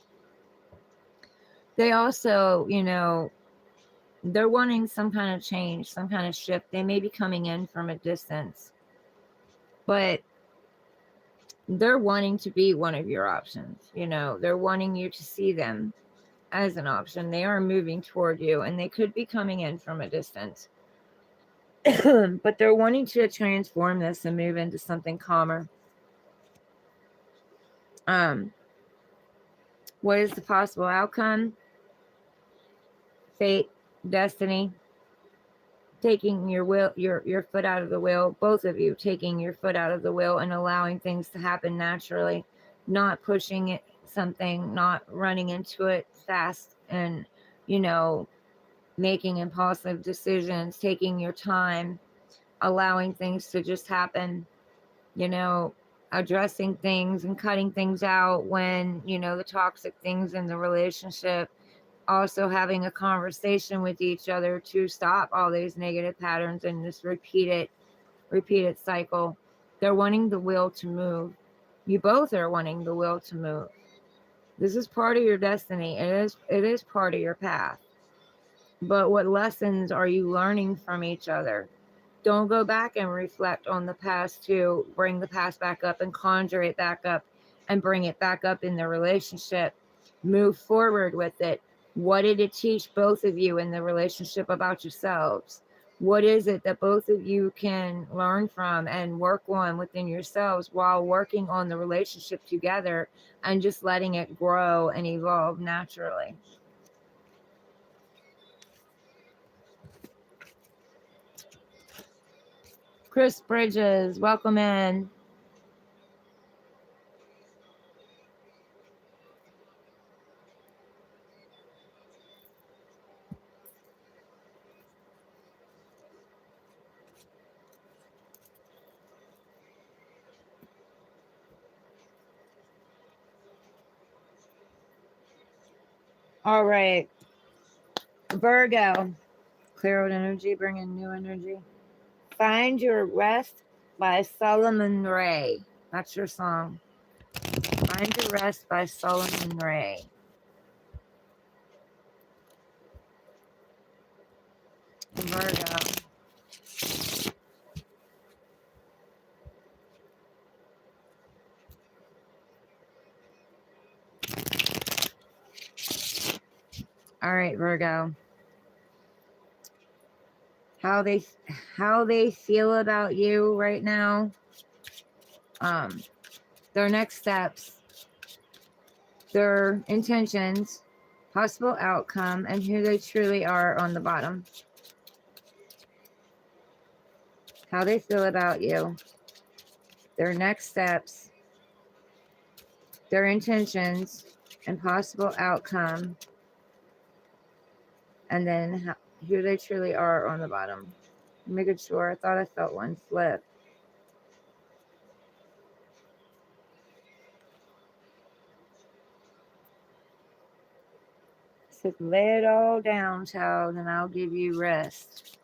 A: They also, you know, they're wanting some kind of change, some kind of shift. They may be coming in from a distance, but they're wanting to be one of your options. You know, they're wanting you to see them as an option. They are moving toward you and they could be coming in from a distance, but they're wanting to transform this and move into something calmer. What is the possible outcome? Fate, destiny, taking your foot out of the wheel, both of you taking your foot out of the wheel and allowing things to happen naturally, not pushing it something, not running into it fast and, you know, making impulsive decisions, taking your time, allowing things to just happen, you know, addressing things and cutting things out when, you know, the toxic things in the relationship, also having a conversation with each other to stop all these negative patterns and this repeated cycle. They're wanting the will to move. You both are wanting the will to move. This is part of your destiny. It is part of your path. But what lessons are you learning from each other? Don't go back and reflect on the past to bring the past back up and conjure it back up and bring it back up in the relationship. Move forward with it. What did it teach both of you in the relationship about yourselves? What is it that both of you can learn from and work on within yourselves while working on the relationship together and just letting it grow and evolve naturally? Chris Bridges, welcome in. All right, Virgo, clear out energy, bring in new energy. Find Your Rest by Solomon Ray. That's your song. Find Your Rest by Solomon Ray. Virgo. All right, Virgo. How they feel about you right now. Their next steps, their intentions, possible outcome, and who they truly are on the bottom. How they feel about you, their next steps, their intentions, and possible outcome, and then who they truly are on the bottom. Making sure. I thought I felt one flip. So lay it all down, child, and I'll give you rest.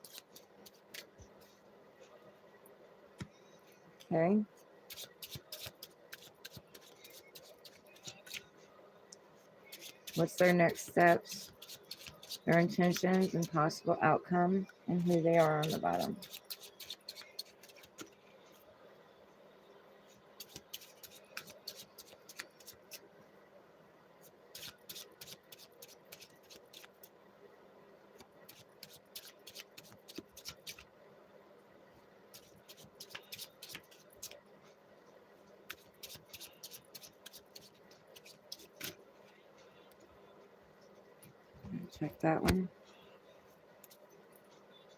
A: Okay. What's their next steps, their intentions, and possible outcome, and who they are on the bottom. Check that one.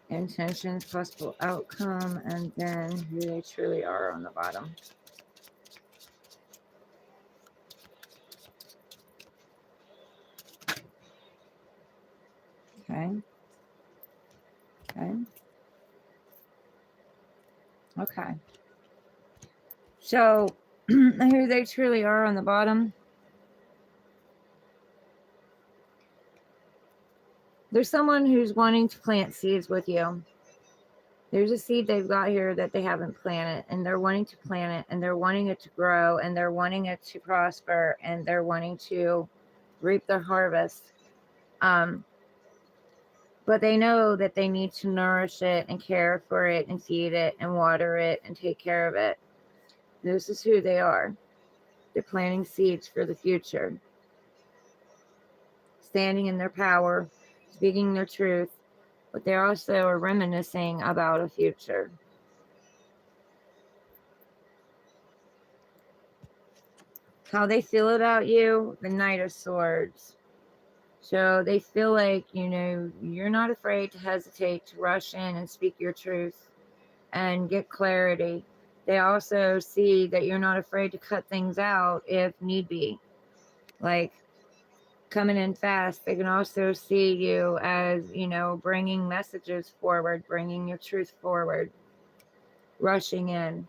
A: Intentions, possible outcome, and then who they truly are on the bottom. Okay. Okay. Okay. So, who they truly are on the bottom. There's someone who's wanting to plant seeds with you. There's a seed they've got here that they haven't planted, and they're wanting to plant it, and they're wanting it to grow, and they're wanting it to prosper, and they're wanting to reap their harvest. But they know that they need to nourish it and care for it and feed it and water it and take care of it. This is who they are. They're planting seeds for the future, standing in their power, speaking their truth, but they also are reminiscing about a future. How they feel about you, the Knight of Swords. So they feel like, you're not afraid to hesitate to rush in and speak your truth and get clarity. They also see that you're not afraid to cut things out if need be. Like coming in fast. They can also see you as, bringing messages forward, bringing your truth forward, rushing in.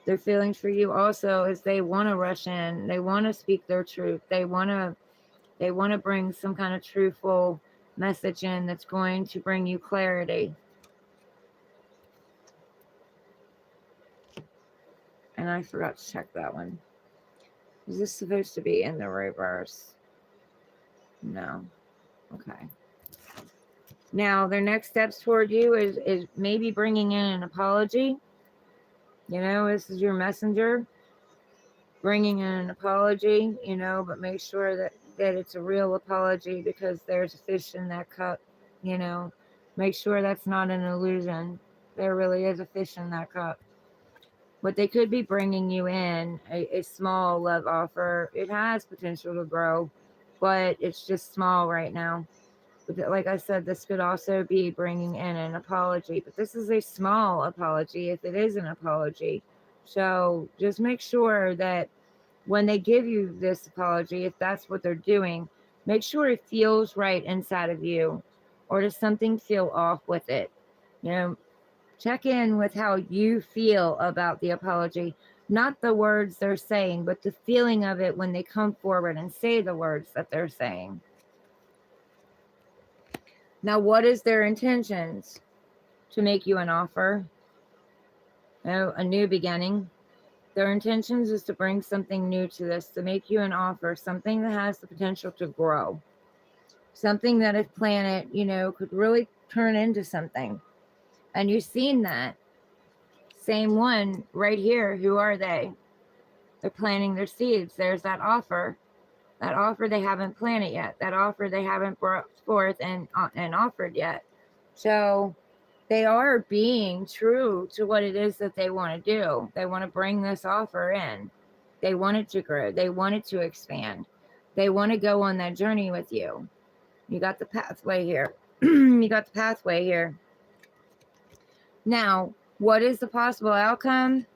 A: Their feelings for you also is they want to rush in. They want to speak their truth. They want to bring some kind of truthful message in that's going to bring you clarity. And I forgot to check that one. Is this supposed to be in the reverse? No. Okay. Now, their next steps toward you is maybe bringing in an apology. You know, this is your messenger bringing in an apology, you know, but make sure that it's a real apology because there's a fish in that cup, you know. Make sure that's not an illusion. There really is a fish in that cup. But they could be bringing you in a small love offer. It has potential to grow, but it's just small right now. But like I said, this could also be bringing in an apology, but this is a small apology if it is an apology. So just make sure that when they give you this apology, if that's what they're doing, make sure it feels right inside of you, or does something feel off with it? You know, check in with how you feel about the apology, not the words they're saying, but the feeling of it when they come forward and say the words that they're saying. Now, what is their intentions? To make you an offer, a new beginning. Their intentions is to bring something new to this, to make you an offer, something that has the potential to grow, something that if planted, you know, could really turn into something. And you've seen that. Same one right here. Who are they? They're planting their seeds. There's that offer. That offer they haven't planted yet. That offer they haven't brought forth and offered yet. So they are being true to what it is that they want to do. They want to bring this offer in. They want it to grow. They want it to expand. They want to go on that journey with you. You got the pathway here. You got the pathway here. Now, what is the possible outcome?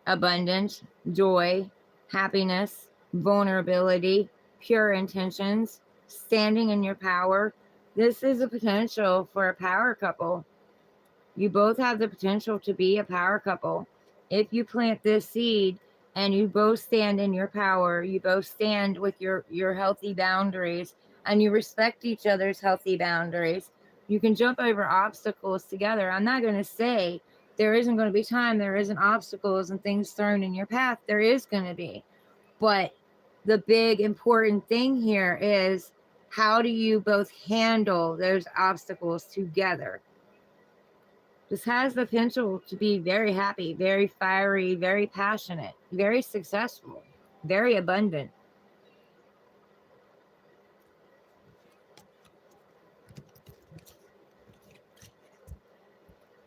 A: Abundance, joy, happiness, vulnerability, pure intentions, standing in your power. This is a potential for a power couple. You both have the potential to be a power couple. If you plant this seed and you both stand in your power, you both stand with your healthy boundaries, and you respect each other's healthy boundaries, you can jump over obstacles together. I'm not going to say there isn't going to be time, there isn't obstacles and things thrown in your path. There is going to be. But the big important thing here is, how do you both handle those obstacles together? This has the potential to be very happy, very fiery, very passionate, very successful, very abundant.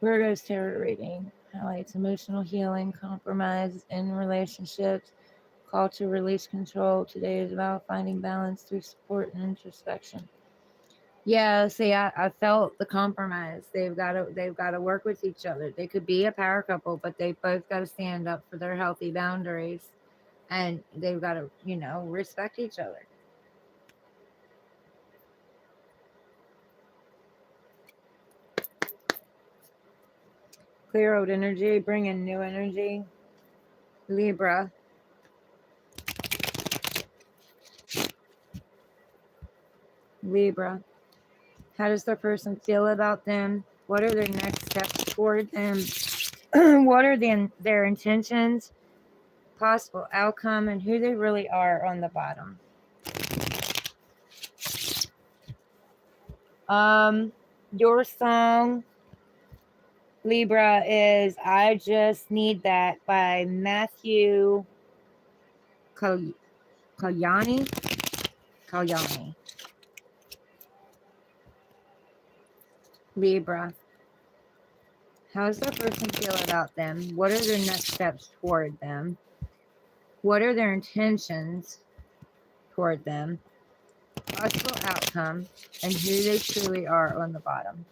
A: Virgo's tarot reading highlights emotional healing, compromise in relationships, call to release control. Today is about finding balance through support and introspection. Yeah, see, I felt the compromise. They've got to work with each other. They could be a power couple, but they both got to stand up for their healthy boundaries, and they've got to, you know, respect each other. Clear out energy, bring in new energy. Libra. Libra. How does the person feel about them? What are their next steps toward them? What are their intentions, possible outcome, and who they really are on the bottom? Your song, Libra, is I Just Need That by Matthew Kalyani. Libra. How does the person feel about them? What are their next steps toward them? What are their intentions toward them? Possible outcome, and who they truly are on the bottom.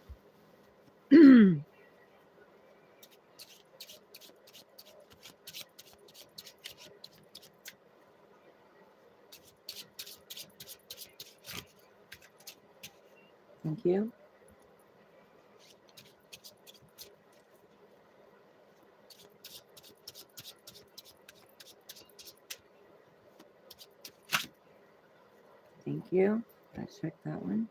A: Thank you. Thank you. Let's check that one.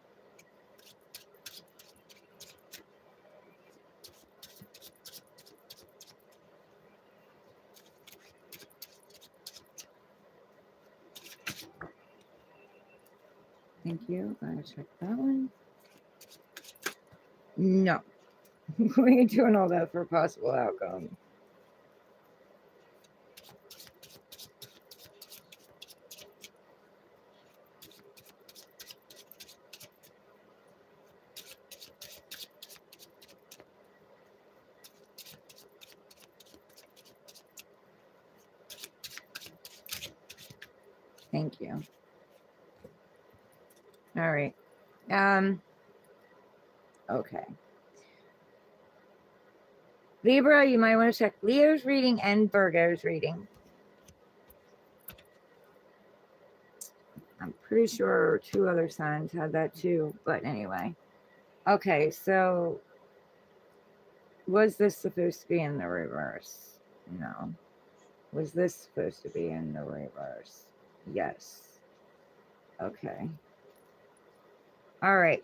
A: Thank you. Gotta check that one. No. We ain't doing all that for possible outcome. Thank you. All right. Okay. Libra, you might want to check Leo's reading and Virgo's reading. I'm pretty sure 2 other signs had that too, but anyway. Okay, so was this supposed to be in the reverse? No. Was this supposed to be in the reverse? Yes. Okay. All right.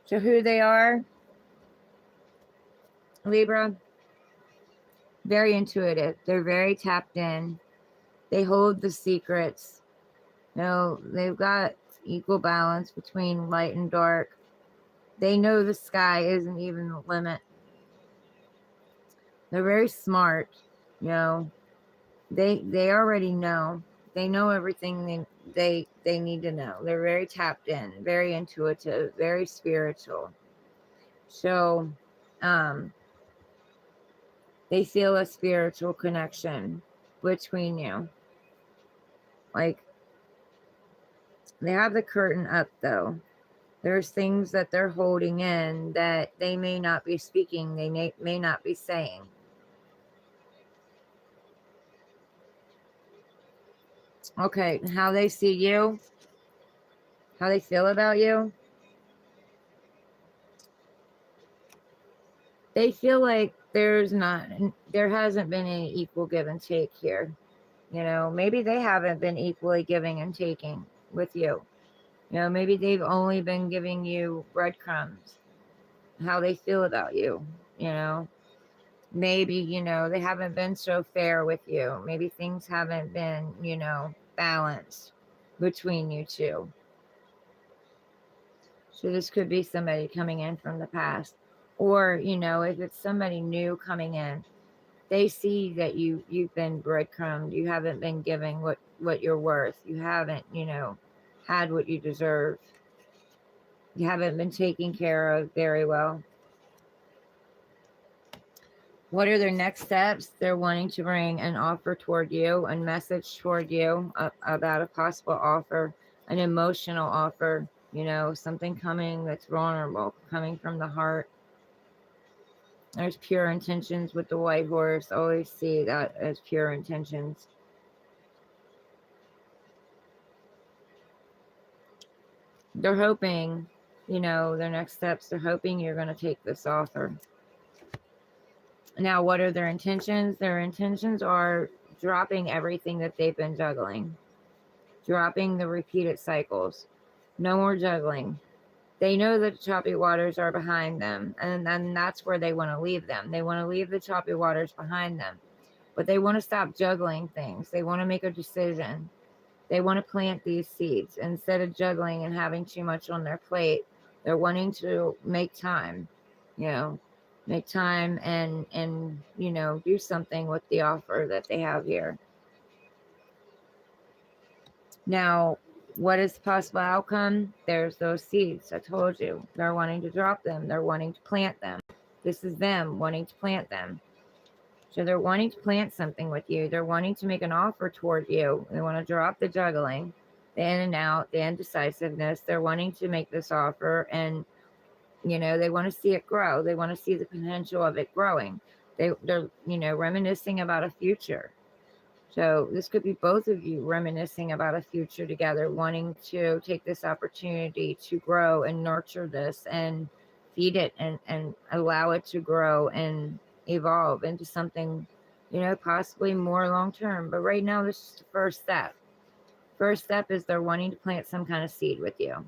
A: So who they are? Libra, very intuitive. They're very tapped in. They hold the secrets. No, they've got equal balance between light and dark. They know the sky isn't even the limit. They're very smart, you know. They already know. They know everything they need to know. They're very tapped in, very intuitive, very spiritual. So, they feel a spiritual connection between you. Like, they have the curtain up though. There's things that they're holding in that they may not be speaking, they may not be saying. Okay, how they see you, how they feel about you. They feel like there hasn't been any equal give and take here. You know, maybe they haven't been equally giving and taking with you. You know, maybe they've only been giving you breadcrumbs, how they feel about you, you know. Maybe, you know, they haven't been so fair with you. Maybe things haven't been, you know, balanced between you two. So this could be somebody coming in from the past. Or, you know, if it's somebody new coming in, they see that you've been breadcrumbed. You haven't been giving what you're worth. You haven't, you know, had what you deserve. You haven't been taken care of very well. What are their next steps? They're wanting to bring an offer toward you, a message toward you about a possible offer, an emotional offer, you know, something coming that's vulnerable, coming from the heart. There's pure intentions with the white horse. Always see that as pure intentions. They're hoping, you know, their next steps, they're hoping you're going to take this offer. Now, what are their intentions? Their intentions are dropping everything that they've been juggling, dropping the repeated cycles. No more juggling. They know that the choppy waters are behind them, and then that's where they want to leave them. They want to leave the choppy waters behind them, but they want to stop juggling things. They want to make a decision. They want to plant these seeds instead of juggling and having too much on their plate. They're wanting to make time, you know, make time and you know, do something with the offer that they have here. Now, what is the possible outcome? There's those seeds. I told you. They're wanting to drop them. They're wanting to plant them. This is them wanting to plant them. So they're wanting to plant something with you. They're wanting to make an offer toward you. They want to drop the juggling, the in and out, the indecisiveness. They're wanting to make this offer, and, you know, they want to see it grow. They want to see the potential of it growing. They're, you know, reminiscing about a future. So this could be both of you reminiscing about a future together, wanting to take this opportunity to grow and nurture this and feed it and allow it to grow and evolve into something, you know, possibly more long term. But right now, this is the first step. First step is they're wanting to plant some kind of seed with you.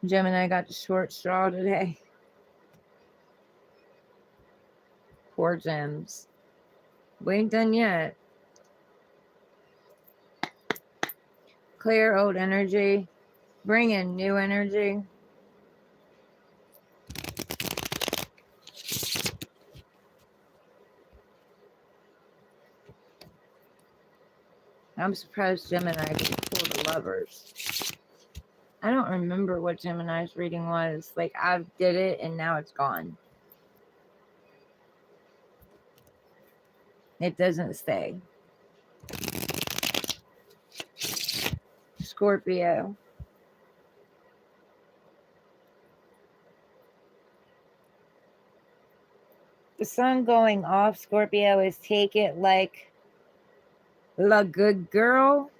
A: Gemini got the short straw today. 4 gems. We ain't done yet. Clear old energy. Bring in new energy. I'm surprised Gemini didn't pull the Lovers. I don't remember what Gemini's reading was. Like, I did it and now it's gone. It doesn't stay. Scorpio. The sun going off, Scorpio, is Take It Like La Good Girl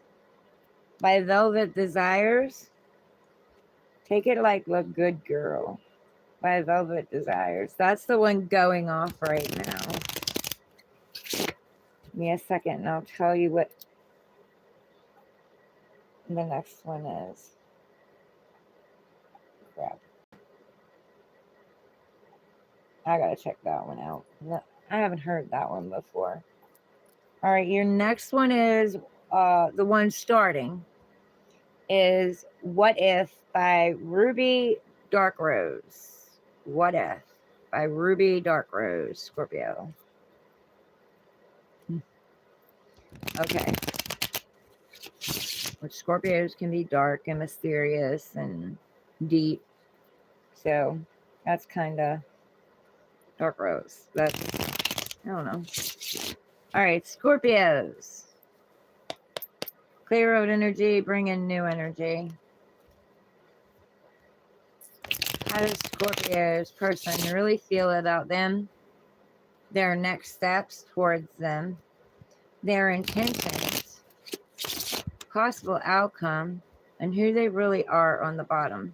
A: by Velvet Desires. Take It Like La Good Girl by Velvet Desires. That's the one going off right now. Give me a second and I'll tell you what the next one is. Crap. I gotta check that one out. No, I haven't heard that one before. All right, your next one is the one starting is What If by Ruby Dark Rose. What If by Ruby Dark Rose, Scorpio. Okay. Which Scorpios can be dark and mysterious and deep. So that's kind of Dark Rose. That's, I don't know. All right, Scorpios. Clear out energy, bring in new energy. How does Scorpios person really feel about them? Their next steps towards them, their intentions, possible outcome, and who they really are on the bottom.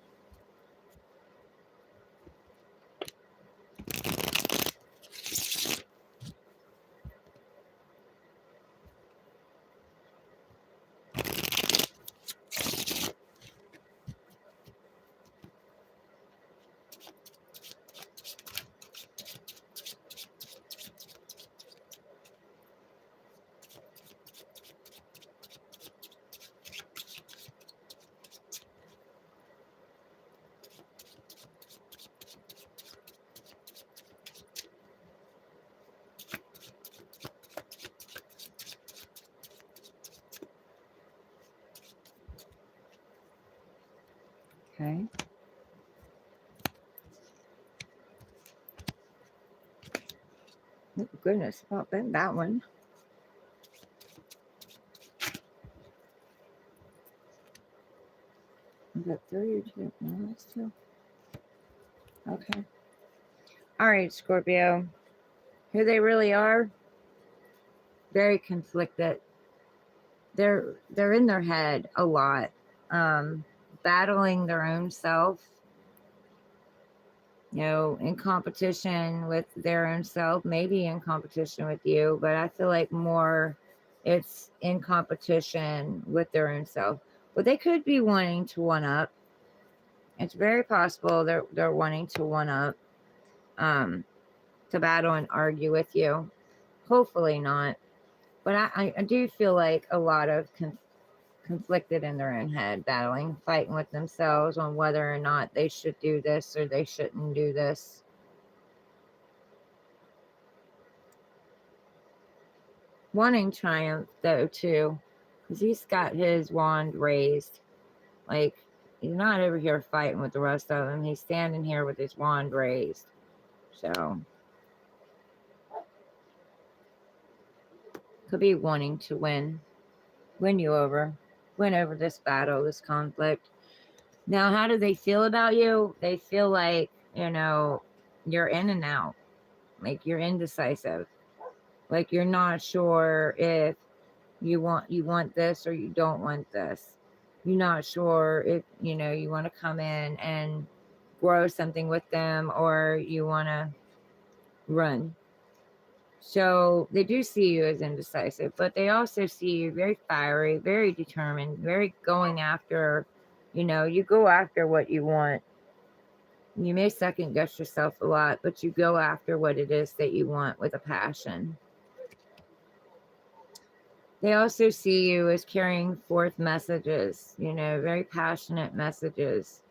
A: Okay. Oh, goodness, about that one. Is that 3 or 2? No, that's 2. Okay. All right, Scorpio. Who they really are? Very conflicted. They're in their head a lot, battling their own self. You know, in competition with their own self, maybe in competition with you, but I feel like more it's in competition with their own self. But they could be wanting to one up. It's very possible they're wanting to one up, to battle and argue with you. Hopefully not. But I do feel like a lot of conflicted in their own head, battling, fighting with themselves on whether or not they should do this or they shouldn't do this. Wanting triumph, though, too, because he's got his wand raised. Like, he's not over here fighting with the rest of them. He's standing here with his wand raised. So, could be wanting to win you over. Win over this battle, this conflict. Now, how do they feel about you? They feel like, you know, you're in and out. Like, you're indecisive. Like, you're not sure if you want this or you don't want this. You're not sure if, you know, you want to come in and grow something with them or you want to run. So they do see you as indecisive, but they also see you very fiery, very determined, very going after, you know, you go after what you want. You may second guess yourself a lot, but you go after what it is that you want with a passion. They also see you as carrying forth messages, you know, very passionate messages.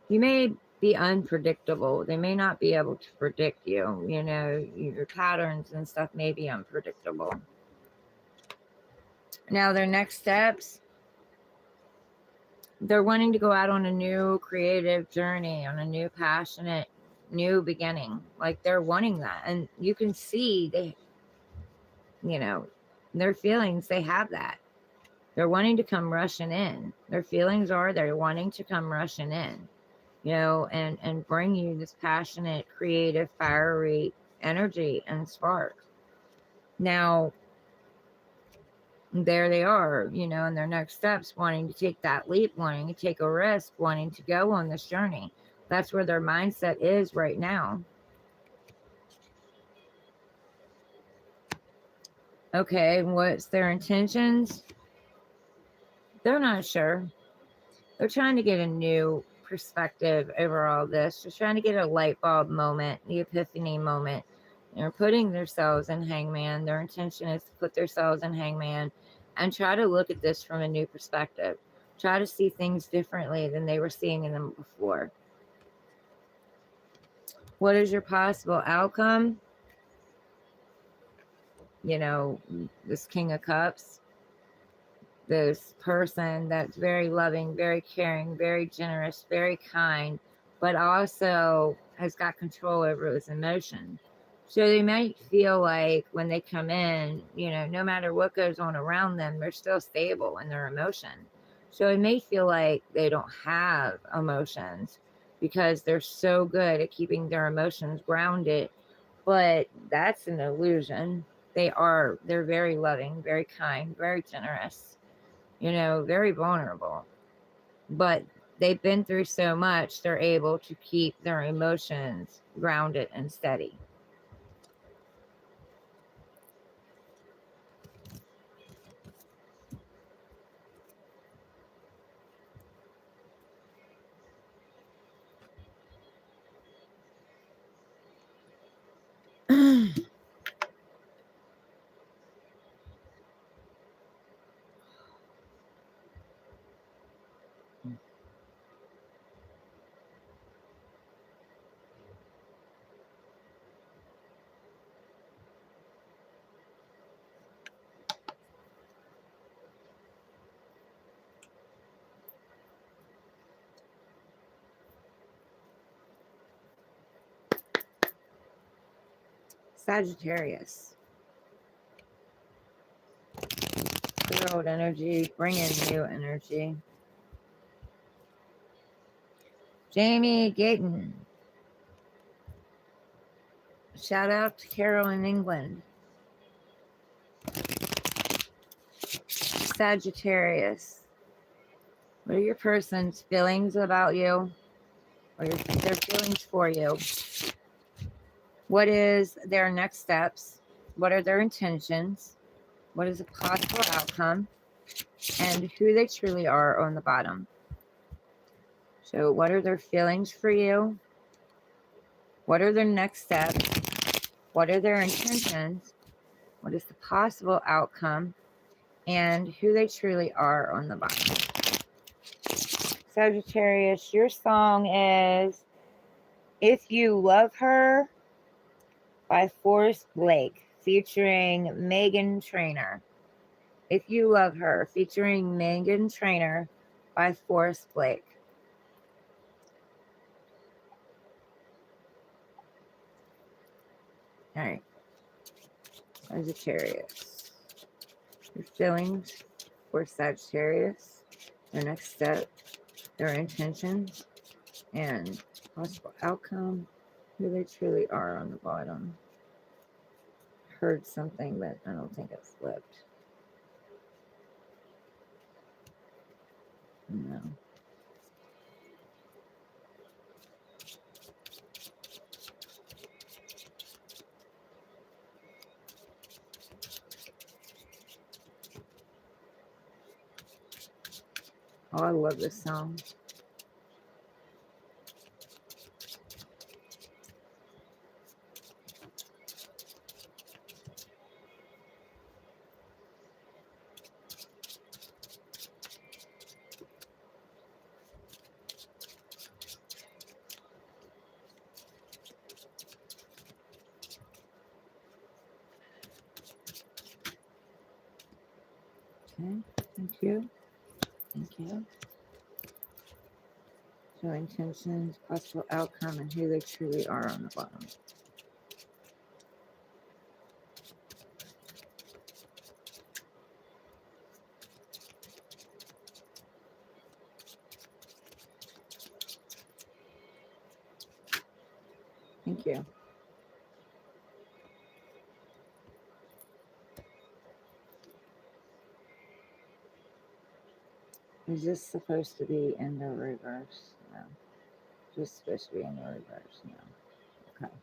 A: You may be unpredictable. They may not be able to predict you. You know, your patterns and stuff may be unpredictable. Now, their next steps, they're wanting to go out on a new creative journey, on a new passionate, new beginning. Like they're wanting that. And you can see they, you know, their feelings, they have that. They're wanting to come rushing in. Their feelings are they're wanting to come rushing in, you know, and bring you this passionate, creative, fiery energy and spark. Now, there they are, you know, in their next steps, wanting to take that leap, wanting to take a risk, wanting to go on this journey. That's where their mindset is right now. Okay, what's their intentions? They're not sure. They're trying to get a new perspective over all this. Just trying to get a light bulb moment, the epiphany moment. They're putting themselves in Hangman. Their intention is to put themselves in Hangman and try to look at this from a new perspective. Try to see things differently than they were seeing them before. What is your possible outcome? You know, this King of Cups. This person that's very loving, very caring, very generous, very kind, but also has got control over his emotion. So they might feel like when they come in, you know, no matter what goes on around them, they're still stable in their emotion. So it may feel like they don't have emotions because they're so good at keeping their emotions grounded, but that's an illusion. They're very loving, very kind, very generous, you know, very vulnerable. But they've been through so much, they're able to keep their emotions grounded and steady. Sagittarius. Good old energy, bring in new energy. Jamie Gayton. Shout out to Carol in England. Sagittarius. What are your person's feelings about you? Or their feelings for you? What is their next steps? What are their intentions? What is a possible outcome? And who they truly are on the bottom. So what are their feelings for you? What are their next steps? What are their intentions? What is the possible outcome? And who they truly are on the bottom. Sagittarius, your song is If You Love Her by Forrest Blake, featuring Meghan Trainor. If You Love Her, featuring Meghan Trainor by Forrest Blake. All right. Sagittarius. Your feelings for Sagittarius, their next step, their intentions, and possible outcome, who they truly are on the bottom. Heard something, but I don't think it flipped. No. Oh, I love this song. Okay, thank you. Thank you. So intentions, possible outcome, and who they truly are on the bottom. Thank you. Is this supposed to be in the reverse? No. Just supposed to be in the reverse. No. Okay.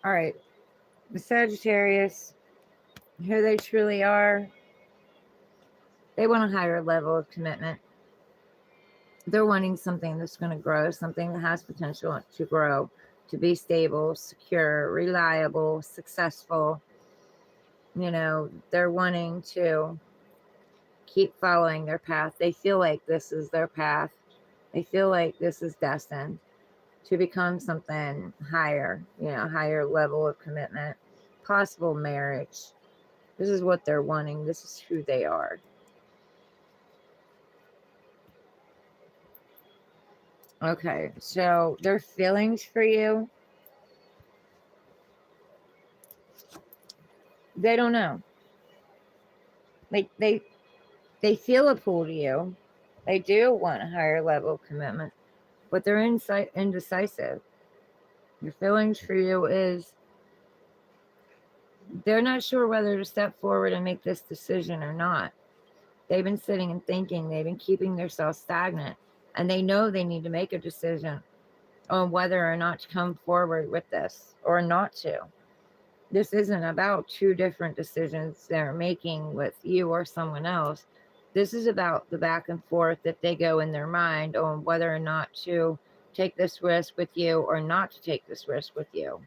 A: All right. The Sagittarius, who they truly are, they want a higher level of commitment. They're wanting something that's going to grow, something that has potential to grow, to be stable, secure, reliable, successful. You know, they're wanting to keep following their path. They feel like this is their path. They feel like this is destined to become something higher, you know, higher level of commitment, possible marriage. This is what they're wanting. This is who they are. Okay, so their feelings for you, they don't know. Like they feel a pull to you. They do want a higher level of commitment, but they're indecisive. Your feelings for you is they're not sure whether to step forward and make this decision or not. They've been sitting and thinking, they've been keeping themselves stagnant, and they know they need to make a decision on whether or not to come forward with this or not to. This isn't about two different decisions they're making with you or someone else. This is about the back and forth that they go in their mind on whether or not to take this risk with you or not to take this risk with you.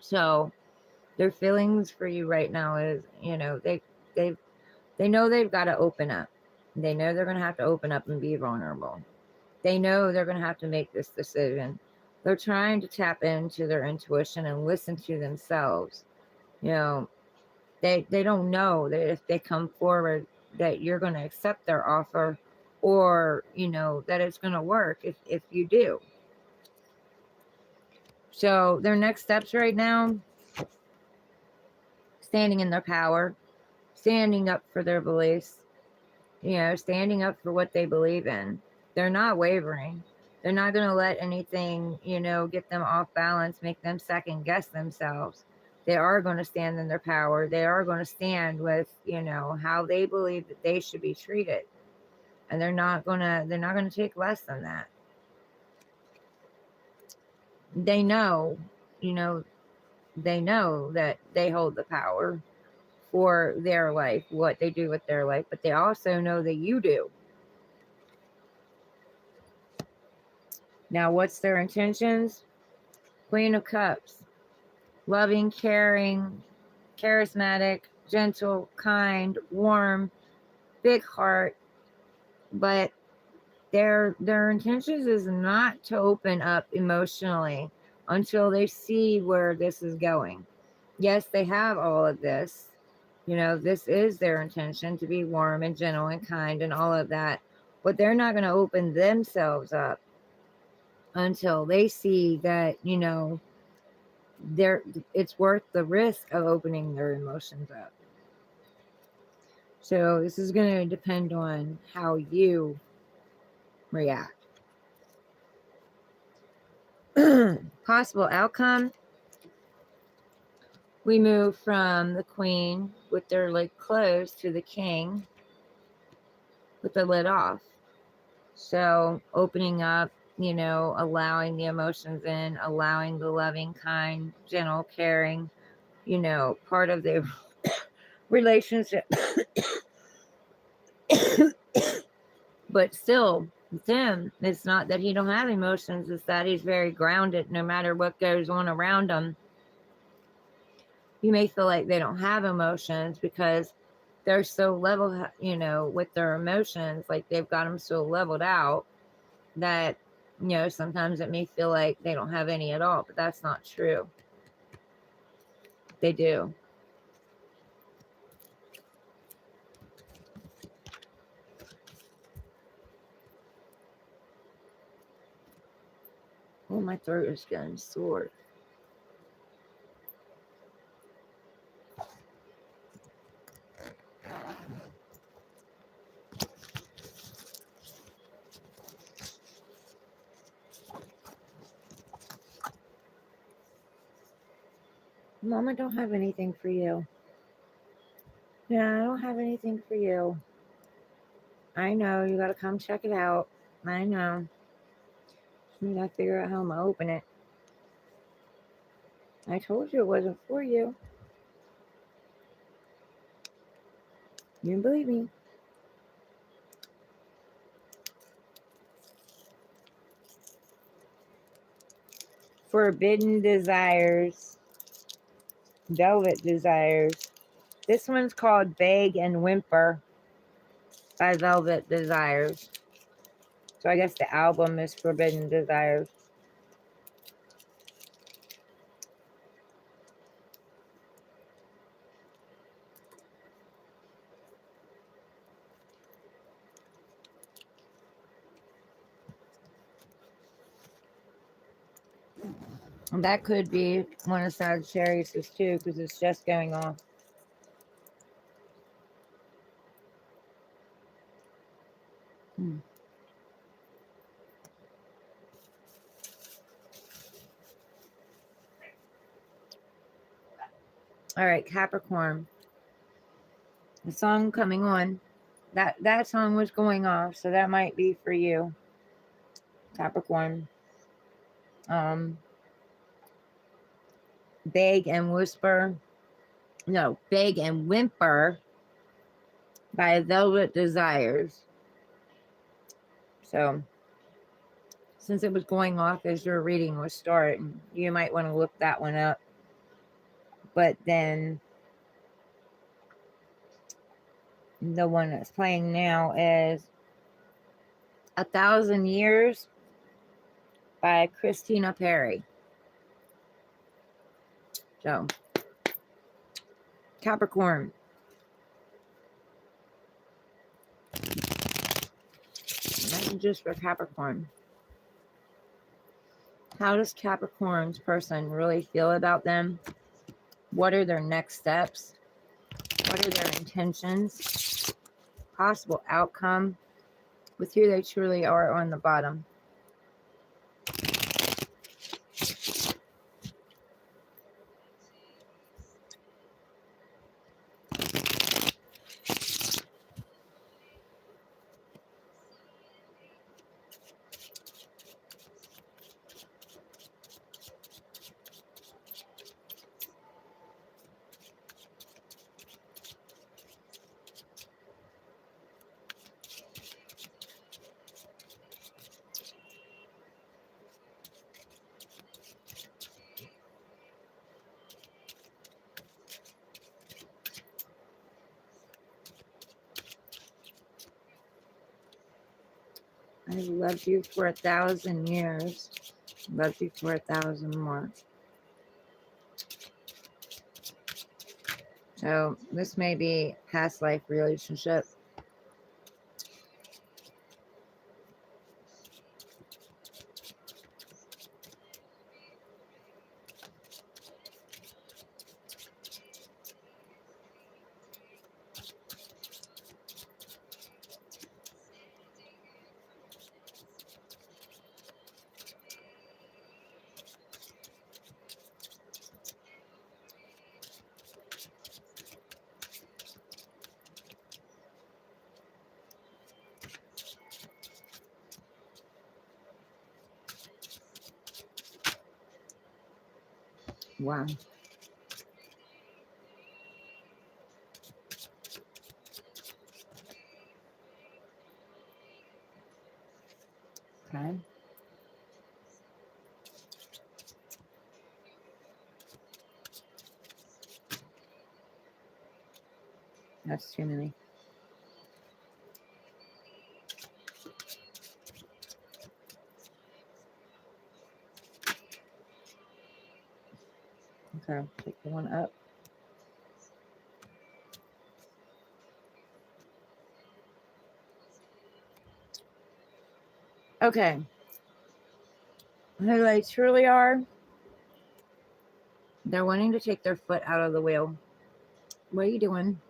A: So their feelings for you right now is, you know, they know they've got to open up. They know they're going to have to open up and be vulnerable. They know they're going to have to make this decision. They're trying to tap into their intuition and listen to themselves. You know, they don't know that if they come forward that you're going to accept their offer, or, you know, that it's going to work if you do. So their next steps right now, standing in their power, standing up for their beliefs, you know, standing up for what they believe in. They're not wavering. They're not going to let anything, you know, get them off balance, make them second guess themselves. They are going to stand in their power. They are going to stand with, you know, how they believe that they should be treated. And they're not going to take less than that. They know, you know, they know that they hold the power for their life, what they do with their life, but they also know that you do. Now, what's their intentions? Queen of Cups. Loving, caring, charismatic, gentle, kind, warm, big heart. But their intentions is not to open up emotionally until they see where this is going. Yes, they have all of this. You know, this is their intention to be warm and gentle and kind and all of that. But they're not going to open themselves up until they see that, you know, it's worth the risk of opening their emotions up. So this is going to depend on how you react. Possible outcome, we move from the queen with their lid closed to the king with the lid off. So opening up, you know, allowing the emotions in, allowing the loving, kind, gentle, caring, you know, part of the relationship But still, with him, it's not that he don't have emotions, it's that he's very grounded no matter what goes on around him. You may feel like they don't have emotions because they're so level, with their emotions, like they've got them so leveled out that, sometimes it may feel like they don't have any at all, but that's not true. They do. Oh, my throat is getting sore. Mom, I don't have anything for you. Yeah, I don't have anything for you. I know, you gotta come check it out. I know. You gotta figure out how I'm gonna open it. I told you it wasn't for you. You didn't believe me. Forbidden Desires. Velvet Desires. This one's called Beg and Whimper by Velvet Desires. So I guess the album is Forbidden Desires. And that could be one of Sagittarius's too, because it's just going off. All right, Capricorn. The song coming on. That song was going off, so that might be for you, Capricorn. Beg and Whisper. No, Beg and Whimper by Velvet Desires. So, since it was going off as your reading was starting, you might want to look that one up. But then the one that's playing now is 1,000 Years by Christina Perri. So, Capricorn. Messages for Capricorn. How does Capricorn's person really feel about them? What are their next steps? What are their intentions? Possible outcome with who they truly are on the bottom. I loved you for 1,000 years. Loved you for 1,000 more. So this may be past life relationship. Wow. Okay. That's too many. Okay, take the one up. Okay. Who they truly are, they're wanting to take their foot out of the wheel. What are you doing?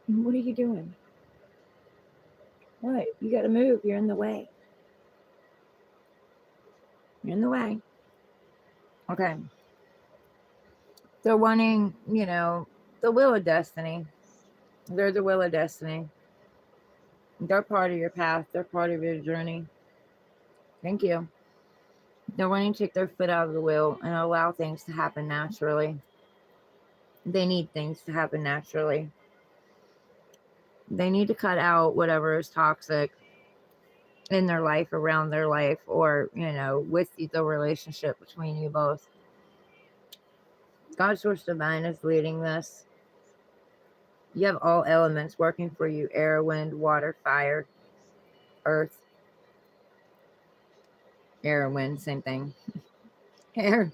A: What are you doing? What? You got to move. You're in the way. You're in the way. Okay. They're wanting, the wheel of destiny. They're the wheel of destiny. They're part of your path. They're part of your journey. Thank you. They're wanting to take their foot out of the wheel and allow things to happen naturally. They need things to happen naturally. They need to cut out whatever is toxic in their life, around their life, or, with the relationship between you both. God's source divine is leading this. You have all elements working for you: air, wind, water, fire, earth. Air and wind, same thing. Air,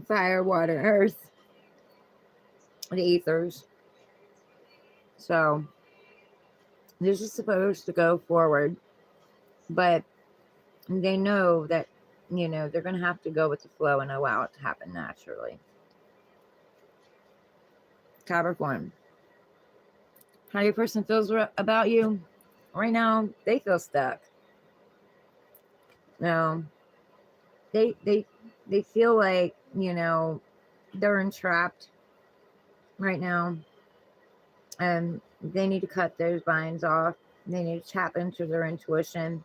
A: fire, water, earth, the ethers. So this is supposed to go forward, but they know that, they're going to have to go with the flow and allow it to happen naturally. Capricorn. How your person feels about you right now, they feel stuck. No, they feel like, they're entrapped right now, and they need to cut those vines off. They need to tap into their intuition.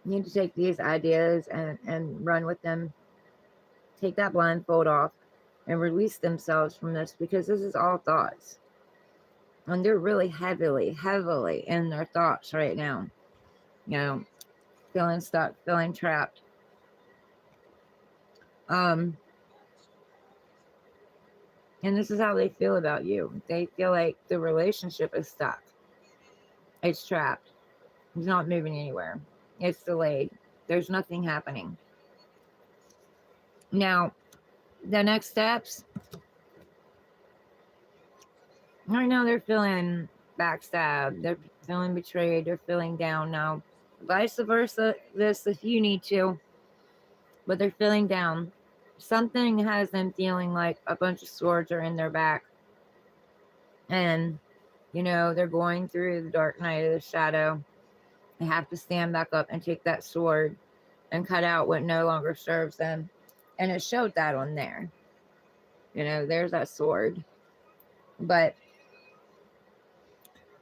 A: Need to take these ideas and run with them. Take that blindfold off and release themselves from this, because this is all thoughts. And they're really heavily in their thoughts right now. Feeling stuck, feeling trapped. And this is how they feel about you. They feel like the relationship is stuck. It's trapped. It's not moving anywhere. It's delayed. There's nothing happening. Now, the next steps. Right now, they're feeling backstabbed. They're feeling betrayed. They're feeling down now. Vice versa, this if you need to. But they're feeling down. Something has them feeling like a bunch of swords are in their back. And, they're going through the dark night of the shadow. They have to stand back up and take that sword and cut out what no longer serves them. And it showed that on there. There's that sword. But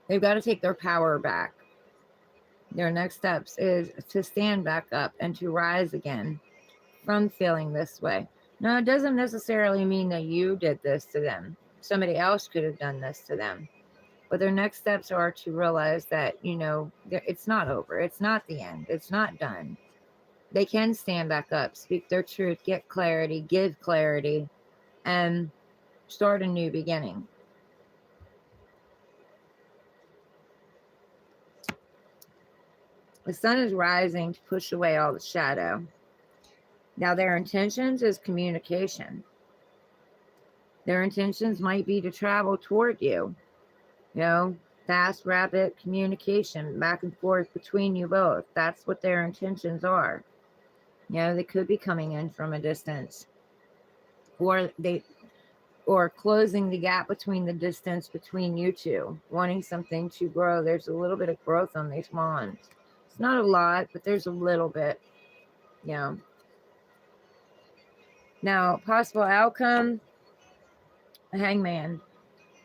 A: they've got to take their power back. Their next steps is to stand back up and to rise again from feeling this way. Now, it doesn't necessarily mean that you did this to them. Somebody else could have done this to them. But their next steps are to realize that, it's not over. It's not the end. It's not done. They can stand back up, speak their truth, get clarity, give clarity, and start a new beginning. The sun is rising to push away all the shadow. Now, their intentions is communication. Their intentions might be to travel toward you. Fast, rapid communication back and forth between you both. That's what their intentions are. They could be coming in from a distance, or closing the gap between the distance between you two, wanting something to grow. There's a little bit of growth on these wands. It's not a lot, but there's a little bit. Now, possible outcome, Hangman.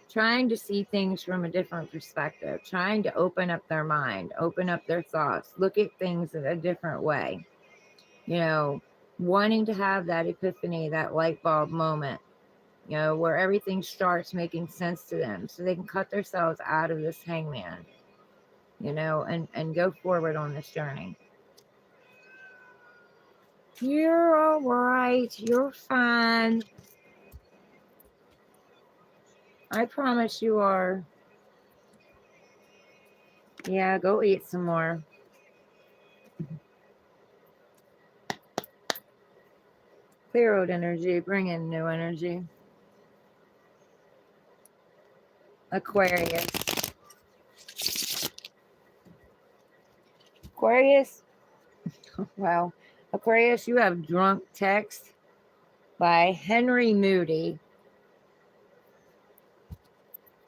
A: Trying to see things from a different perspective, trying to open up their mind, open up their thoughts, look at things in a different way. Wanting to have that epiphany, that light bulb moment, where everything starts making sense to them so they can cut themselves out of this hangman. and go forward on this journey. You're all right. You're fine. I promise you are. Yeah, go eat some more. Clear out energy, bring in new energy. Aquarius. Aquarius. Wow. Aquarius, you have drunk text by Henry Moody.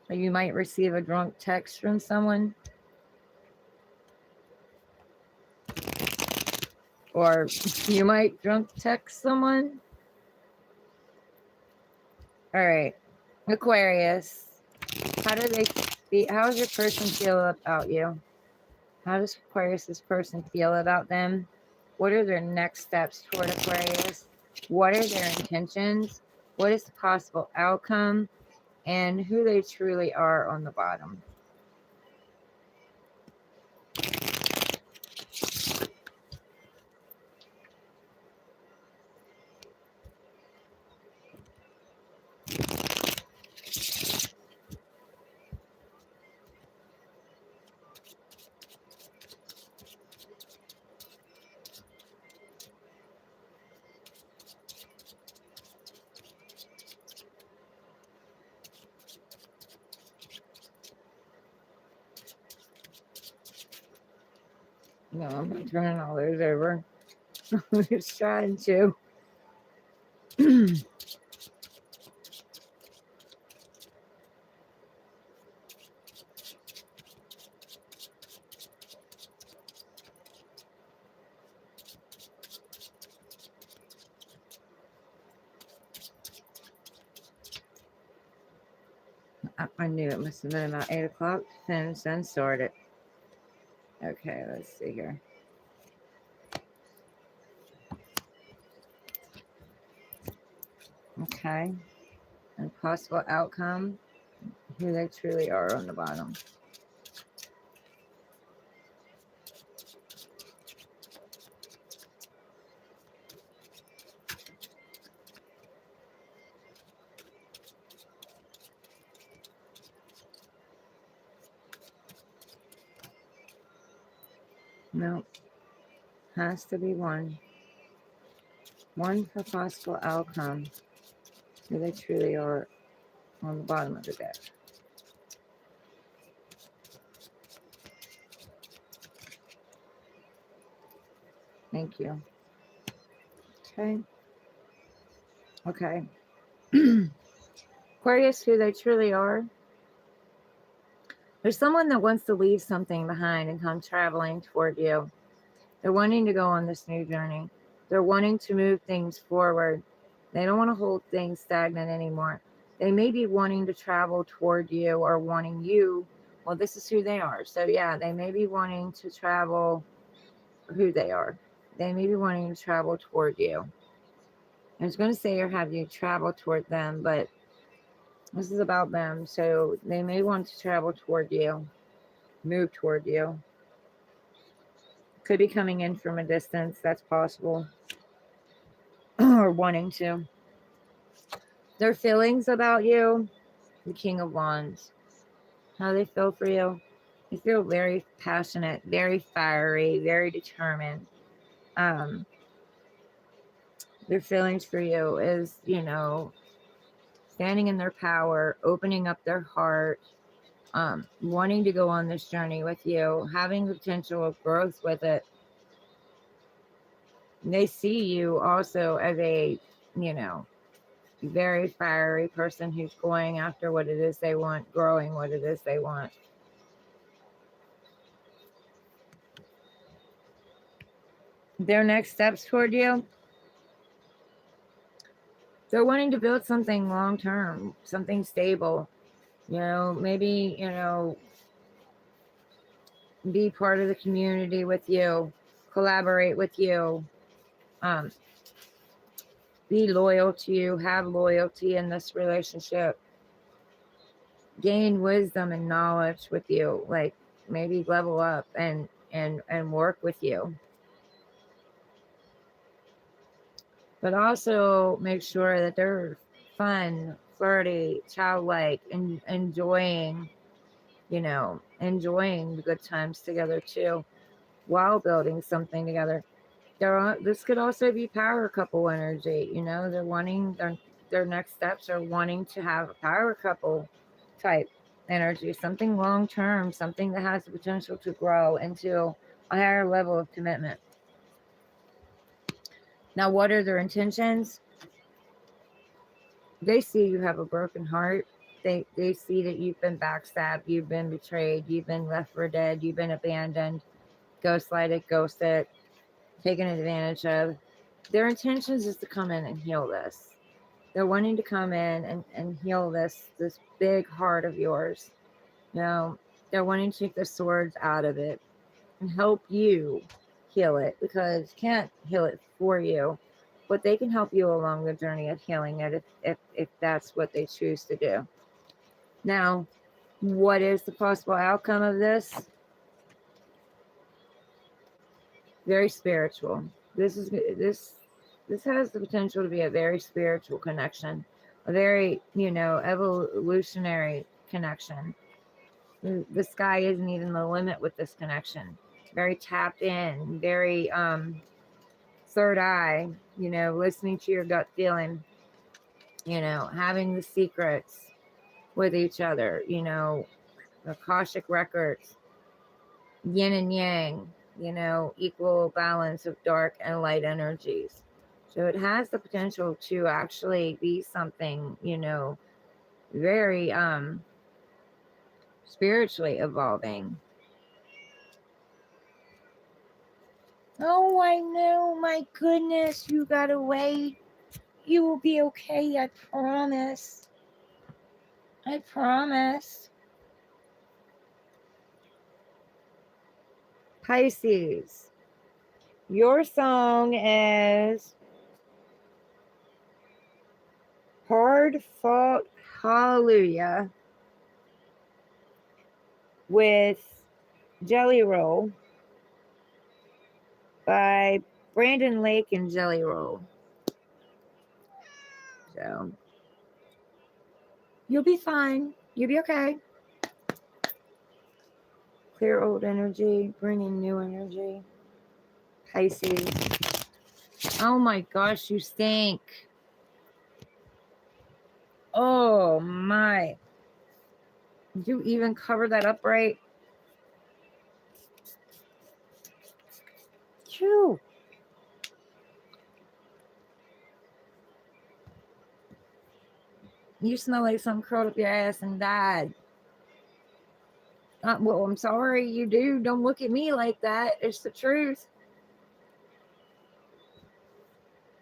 A: Or you might receive a drunk text from someone. Or you might drunk text someone. All right. Aquarius. How does your person feel about you? How does Aquarius' person feel about them? What are their next steps toward Aquarius? What are their intentions? What is the possible outcome? And who they truly are on the bottom. No, I'm not turning all those over. I'm just trying to. I knew it must have been about 8 o'clock to finish and start it. Okay, let's see here. Okay. And possible outcome, who they truly are on the bottom. No, has to be one. One for possible outcome, who they truly are on the bottom of the deck. Thank you. Okay. Okay. Aquarius, who they truly are. There's someone that wants to leave something behind and come traveling toward you. They're wanting to go on this new journey. They're wanting to move things forward. They don't want to hold things stagnant anymore. They may be wanting to travel toward you or wanting you. Well, this is who they are. So, yeah, they may be wanting to travel who they are. They may be wanting to travel toward you. I was going to say or have you travel toward them, but this is about them. So they may want to travel toward you, move toward you. Could be coming in from a distance. That's possible. Or wanting to. Their feelings about you, the King of Wands. How they feel for you. They feel very passionate, very fiery, very determined. Their feelings for you is, standing in their power, opening up their heart, wanting to go on this journey with you, having the potential of growth with it. They see you also as a, very fiery person who's going after what it is they want, growing what it is they want. Their next steps toward you, they're wanting to build something long term, something stable. Maybe, be part of the community with you, collaborate with you, be loyal to you, have loyalty in this relationship, gain wisdom and knowledge with you, like maybe level up and work with you. But also make sure that they're fun, flirty, childlike, and enjoying, enjoying the good times together too, while building something together. This could also be power couple energy. They're wanting their next steps are wanting to have a power couple type energy, something long term, something that has the potential to grow into a higher level of commitment. Now, what are their intentions? They see you have a broken heart. They see that you've been backstabbed, you've been betrayed, you've been left for dead, you've been abandoned, ghosted, taken advantage of. Their intentions is to come in and heal this. They're wanting to come in and heal this big heart of yours. They're wanting to take the swords out of it and help you heal it, because can't heal it for you, but they can help you along the journey of healing it if that's what they choose to do. Now, what is the possible outcome of this? Very spiritual. This has the potential to be a very spiritual connection, a very, evolutionary connection. The sky isn't even the limit with this connection. Very tapped in, very third eye, listening to your gut feeling, having the secrets with each other, the Akashic records, yin and yang, equal balance of dark and light energies. So it has the potential to actually be something, very spiritually evolving. Oh, I know, my goodness, you gotta wait. You will be okay, I promise. I promise. Pisces, your song is Hard Fought Hallelujah with Jelly Roll by Brandon Lake and Jelly Roll. So you'll be fine. You'll be okay. Clear old energy, bring in new energy. Pisces. Oh my gosh, you stink. Oh my. Did you even cover that up right? Phew. You smell like something curled up your ass and died. Well, I'm sorry, you do. Don't look at me like that. It's the truth.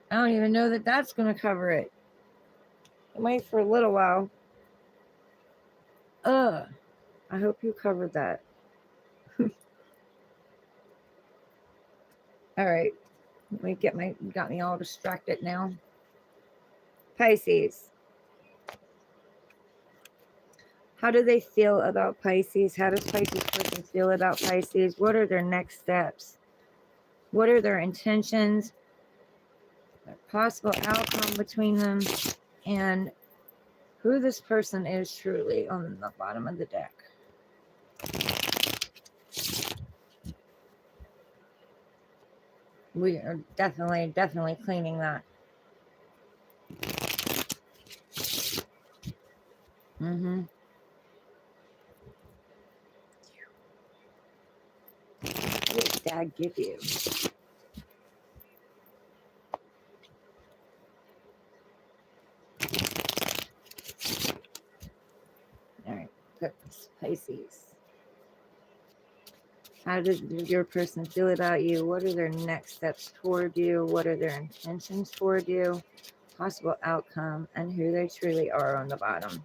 A: I don't even know that that's going to cover it. Wait for a little while. I hope you covered that. All right. Let me got me all distracted now. Pisces. How do they feel about Pisces? How does Pisces person feel about Pisces? What are their next steps? What are their intentions? Their possible outcome between them? And who this person is truly on the bottom of the deck. We are definitely cleaning that. What did Dad give you? All right, Pisces. How does your person feel about you? What are their next steps toward you? What are their intentions toward you? Possible outcome, and who they truly are on the bottom.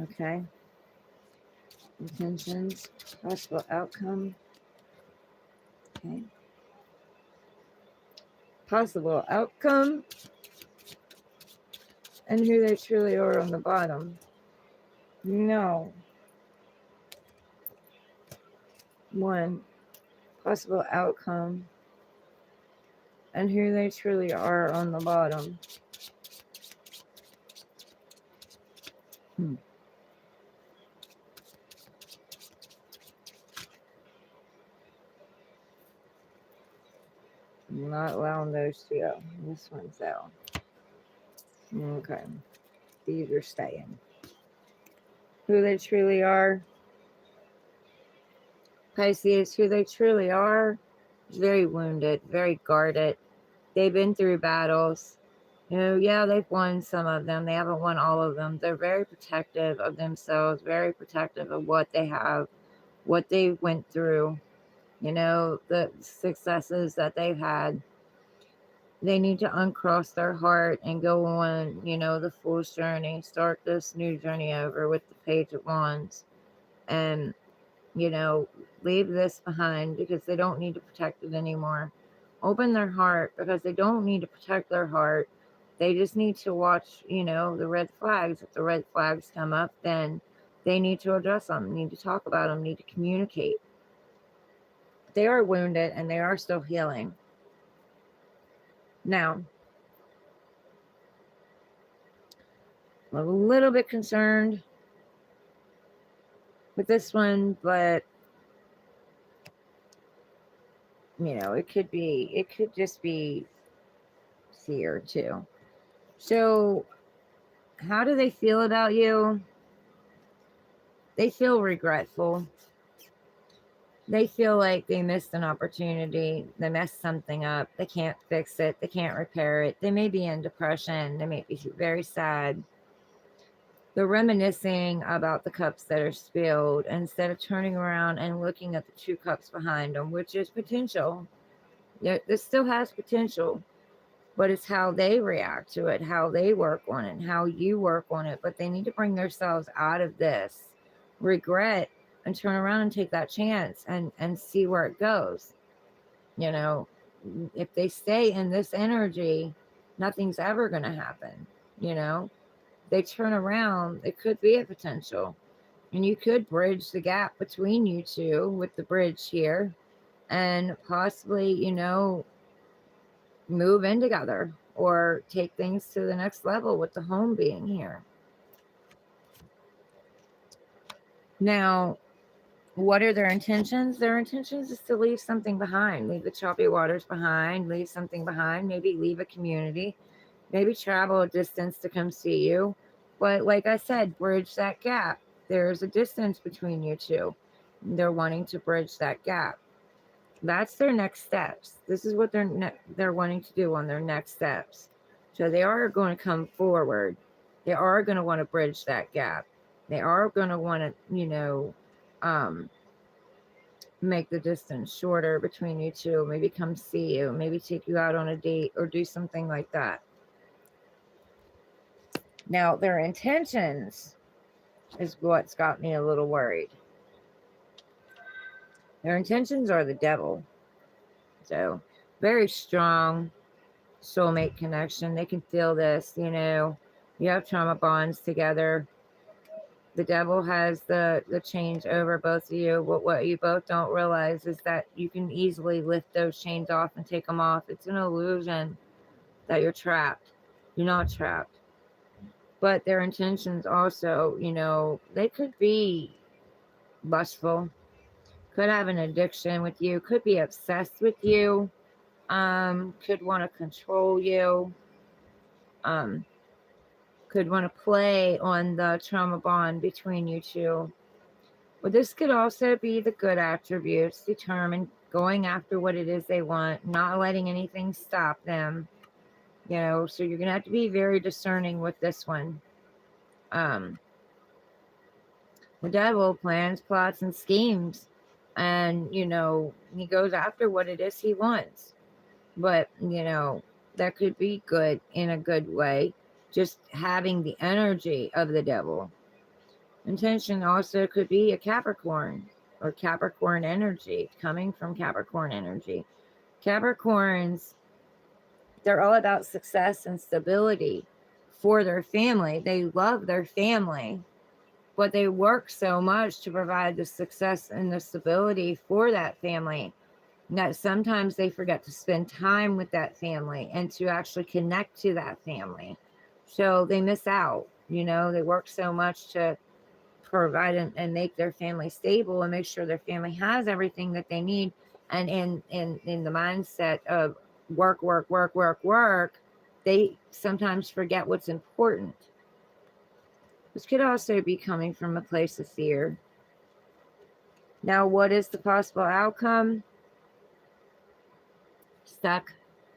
A: Okay. Intentions, possible outcome. Okay. Possible outcome and who they truly are on the bottom. No. 1. Possible outcome and who they truly are on the bottom. I'm not allowing those to go. This one's out. Okay. These are staying. Who they truly are. Pisces, who they truly are, is very wounded, very guarded. They've been through battles. You know, yeah, they've won some of them. They haven't won all of them. They're very protective of themselves, very protective of what they have, what they went through, you know, the successes that they've had. They need to uncross their heart and go on, you know, the Fool's journey, start this new journey over with the Page of Wands. And, you know, leave this behind because they don't need to protect it anymore. Open their heart because they don't need to protect their heart. They just need to watch, you know, the red flags. If the red flags come up, then they need to address them, need to talk about them, need to communicate. They are wounded and they are still healing. Now, I'm a little bit concerned with this one, but you know, it could just be fear too. So, how do they feel about you? They feel regretful. They feel like they missed an opportunity. They messed something up. They can't fix it. They can't repair it. They may be in depression. They may be very sad. They're reminiscing about the cups that are spilled instead of turning around and looking at the 2 cups behind them, which is potential. Yeah, this still has potential, but it's how they react to it, how they work on it, how you work on it. But they need to bring themselves out of this regret and turn around and take that chance and see where it goes. You know, if they stay in this energy, nothing's ever going to happen. You know, they turn around, it could be a potential. And you could bridge the gap between you two with the bridge here and possibly, you know, move in together or take things to the next level with the home being here. Now, what are their intentions? Their intentions is to leave something behind, leave the choppy waters behind, leave something behind, maybe leave a community, maybe travel a distance to come see you. But like I said, bridge that gap. There's a distance between you two. They're wanting to bridge that gap. That's their next steps. This is what they're wanting to do on their next steps. So they are going to come forward. They are going to want to bridge that gap. They are going to want to, you know, make the distance shorter between you two. Maybe come see you. Maybe take you out on a date or do something like that. Now, their intentions is what's got me a little worried. Their intentions are the devil. So, very strong soulmate connection. They can feel this, you know. You have trauma bonds together. The devil has the chains over both of you. But what you both don't realize is that you can easily lift those chains off and take them off. It's an illusion that you're trapped. You're not trapped. But their intentions also, you know, they could be lustful, could have an addiction with you, could be obsessed with you, could want to control you, could want to play on the trauma bond between you two. But this could also be the good attributes, determined, going after what it is they want, not letting anything stop them. You know, so you're going to have to be very discerning with this one. The devil plans, plots, and schemes. And, you know, he goes after what it is he wants. But, you know, that could be good in a good way. Just having the energy of the devil. Intention also could be a Capricorn or Capricorn energy, coming from Capricorn energy. Capricorns, they're all about success and stability for their family. They love their family, but they work so much to provide the success and the stability for that family that sometimes they forget to spend time with that family and to actually connect to that family. So they miss out. They work so much to provide and make their family stable and make sure their family has everything that they need. And in the mindset of work, work, work, work, work, they sometimes forget what's important. This could also be coming from a place of fear. Now, what is the possible outcome? Stuck,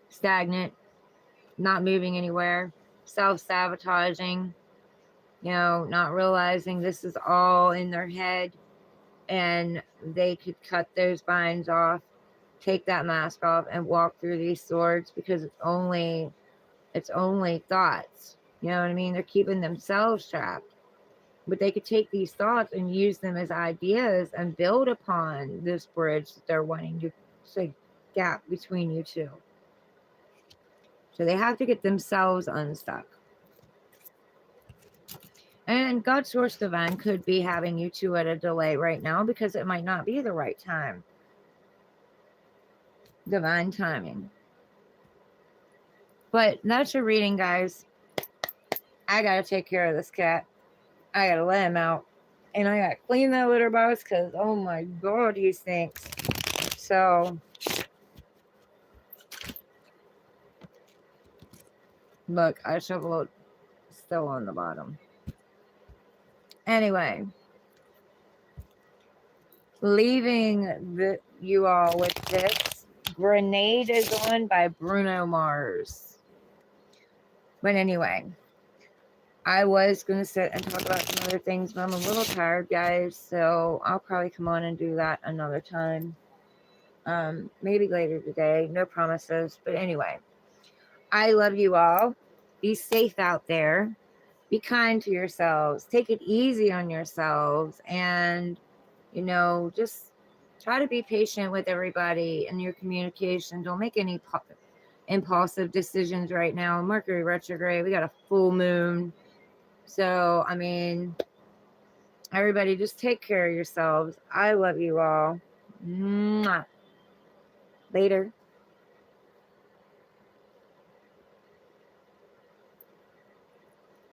A: stagnant, not moving anywhere, self-sabotaging, not realizing this is all in their head, and they could cut those binds off, take that mask off, and walk through these swords, because it's only thoughts. You know what I mean? They're keeping themselves trapped. But they could take these thoughts and use them as ideas and build upon this bridge that they're wanting to gap between you two. So they have to get themselves unstuck. And God Source Divine could be having you two at a delay right now because it might not be the right time. Divine timing. But that's your reading, guys. I gotta take care of this cat. I gotta let him out. And I gotta clean that litter box because, oh my God, he stinks. So, look, I shoveled still on the bottom. Anyway, leaving you all with this. Grenade is on by Bruno Mars. But anyway, I was going to sit and talk about some other things, but I'm a little tired, guys. So I'll probably come on and do that another time. Maybe later today. No promises. But anyway, I love you all. Be safe out there. Be kind to yourselves. Take it easy on yourselves. And, just try to be patient with everybody in your communication. Don't make any impulsive decisions right now. Mercury retrograde. We got a full moon. So, everybody just take care of yourselves. I love you all. Mwah. Later.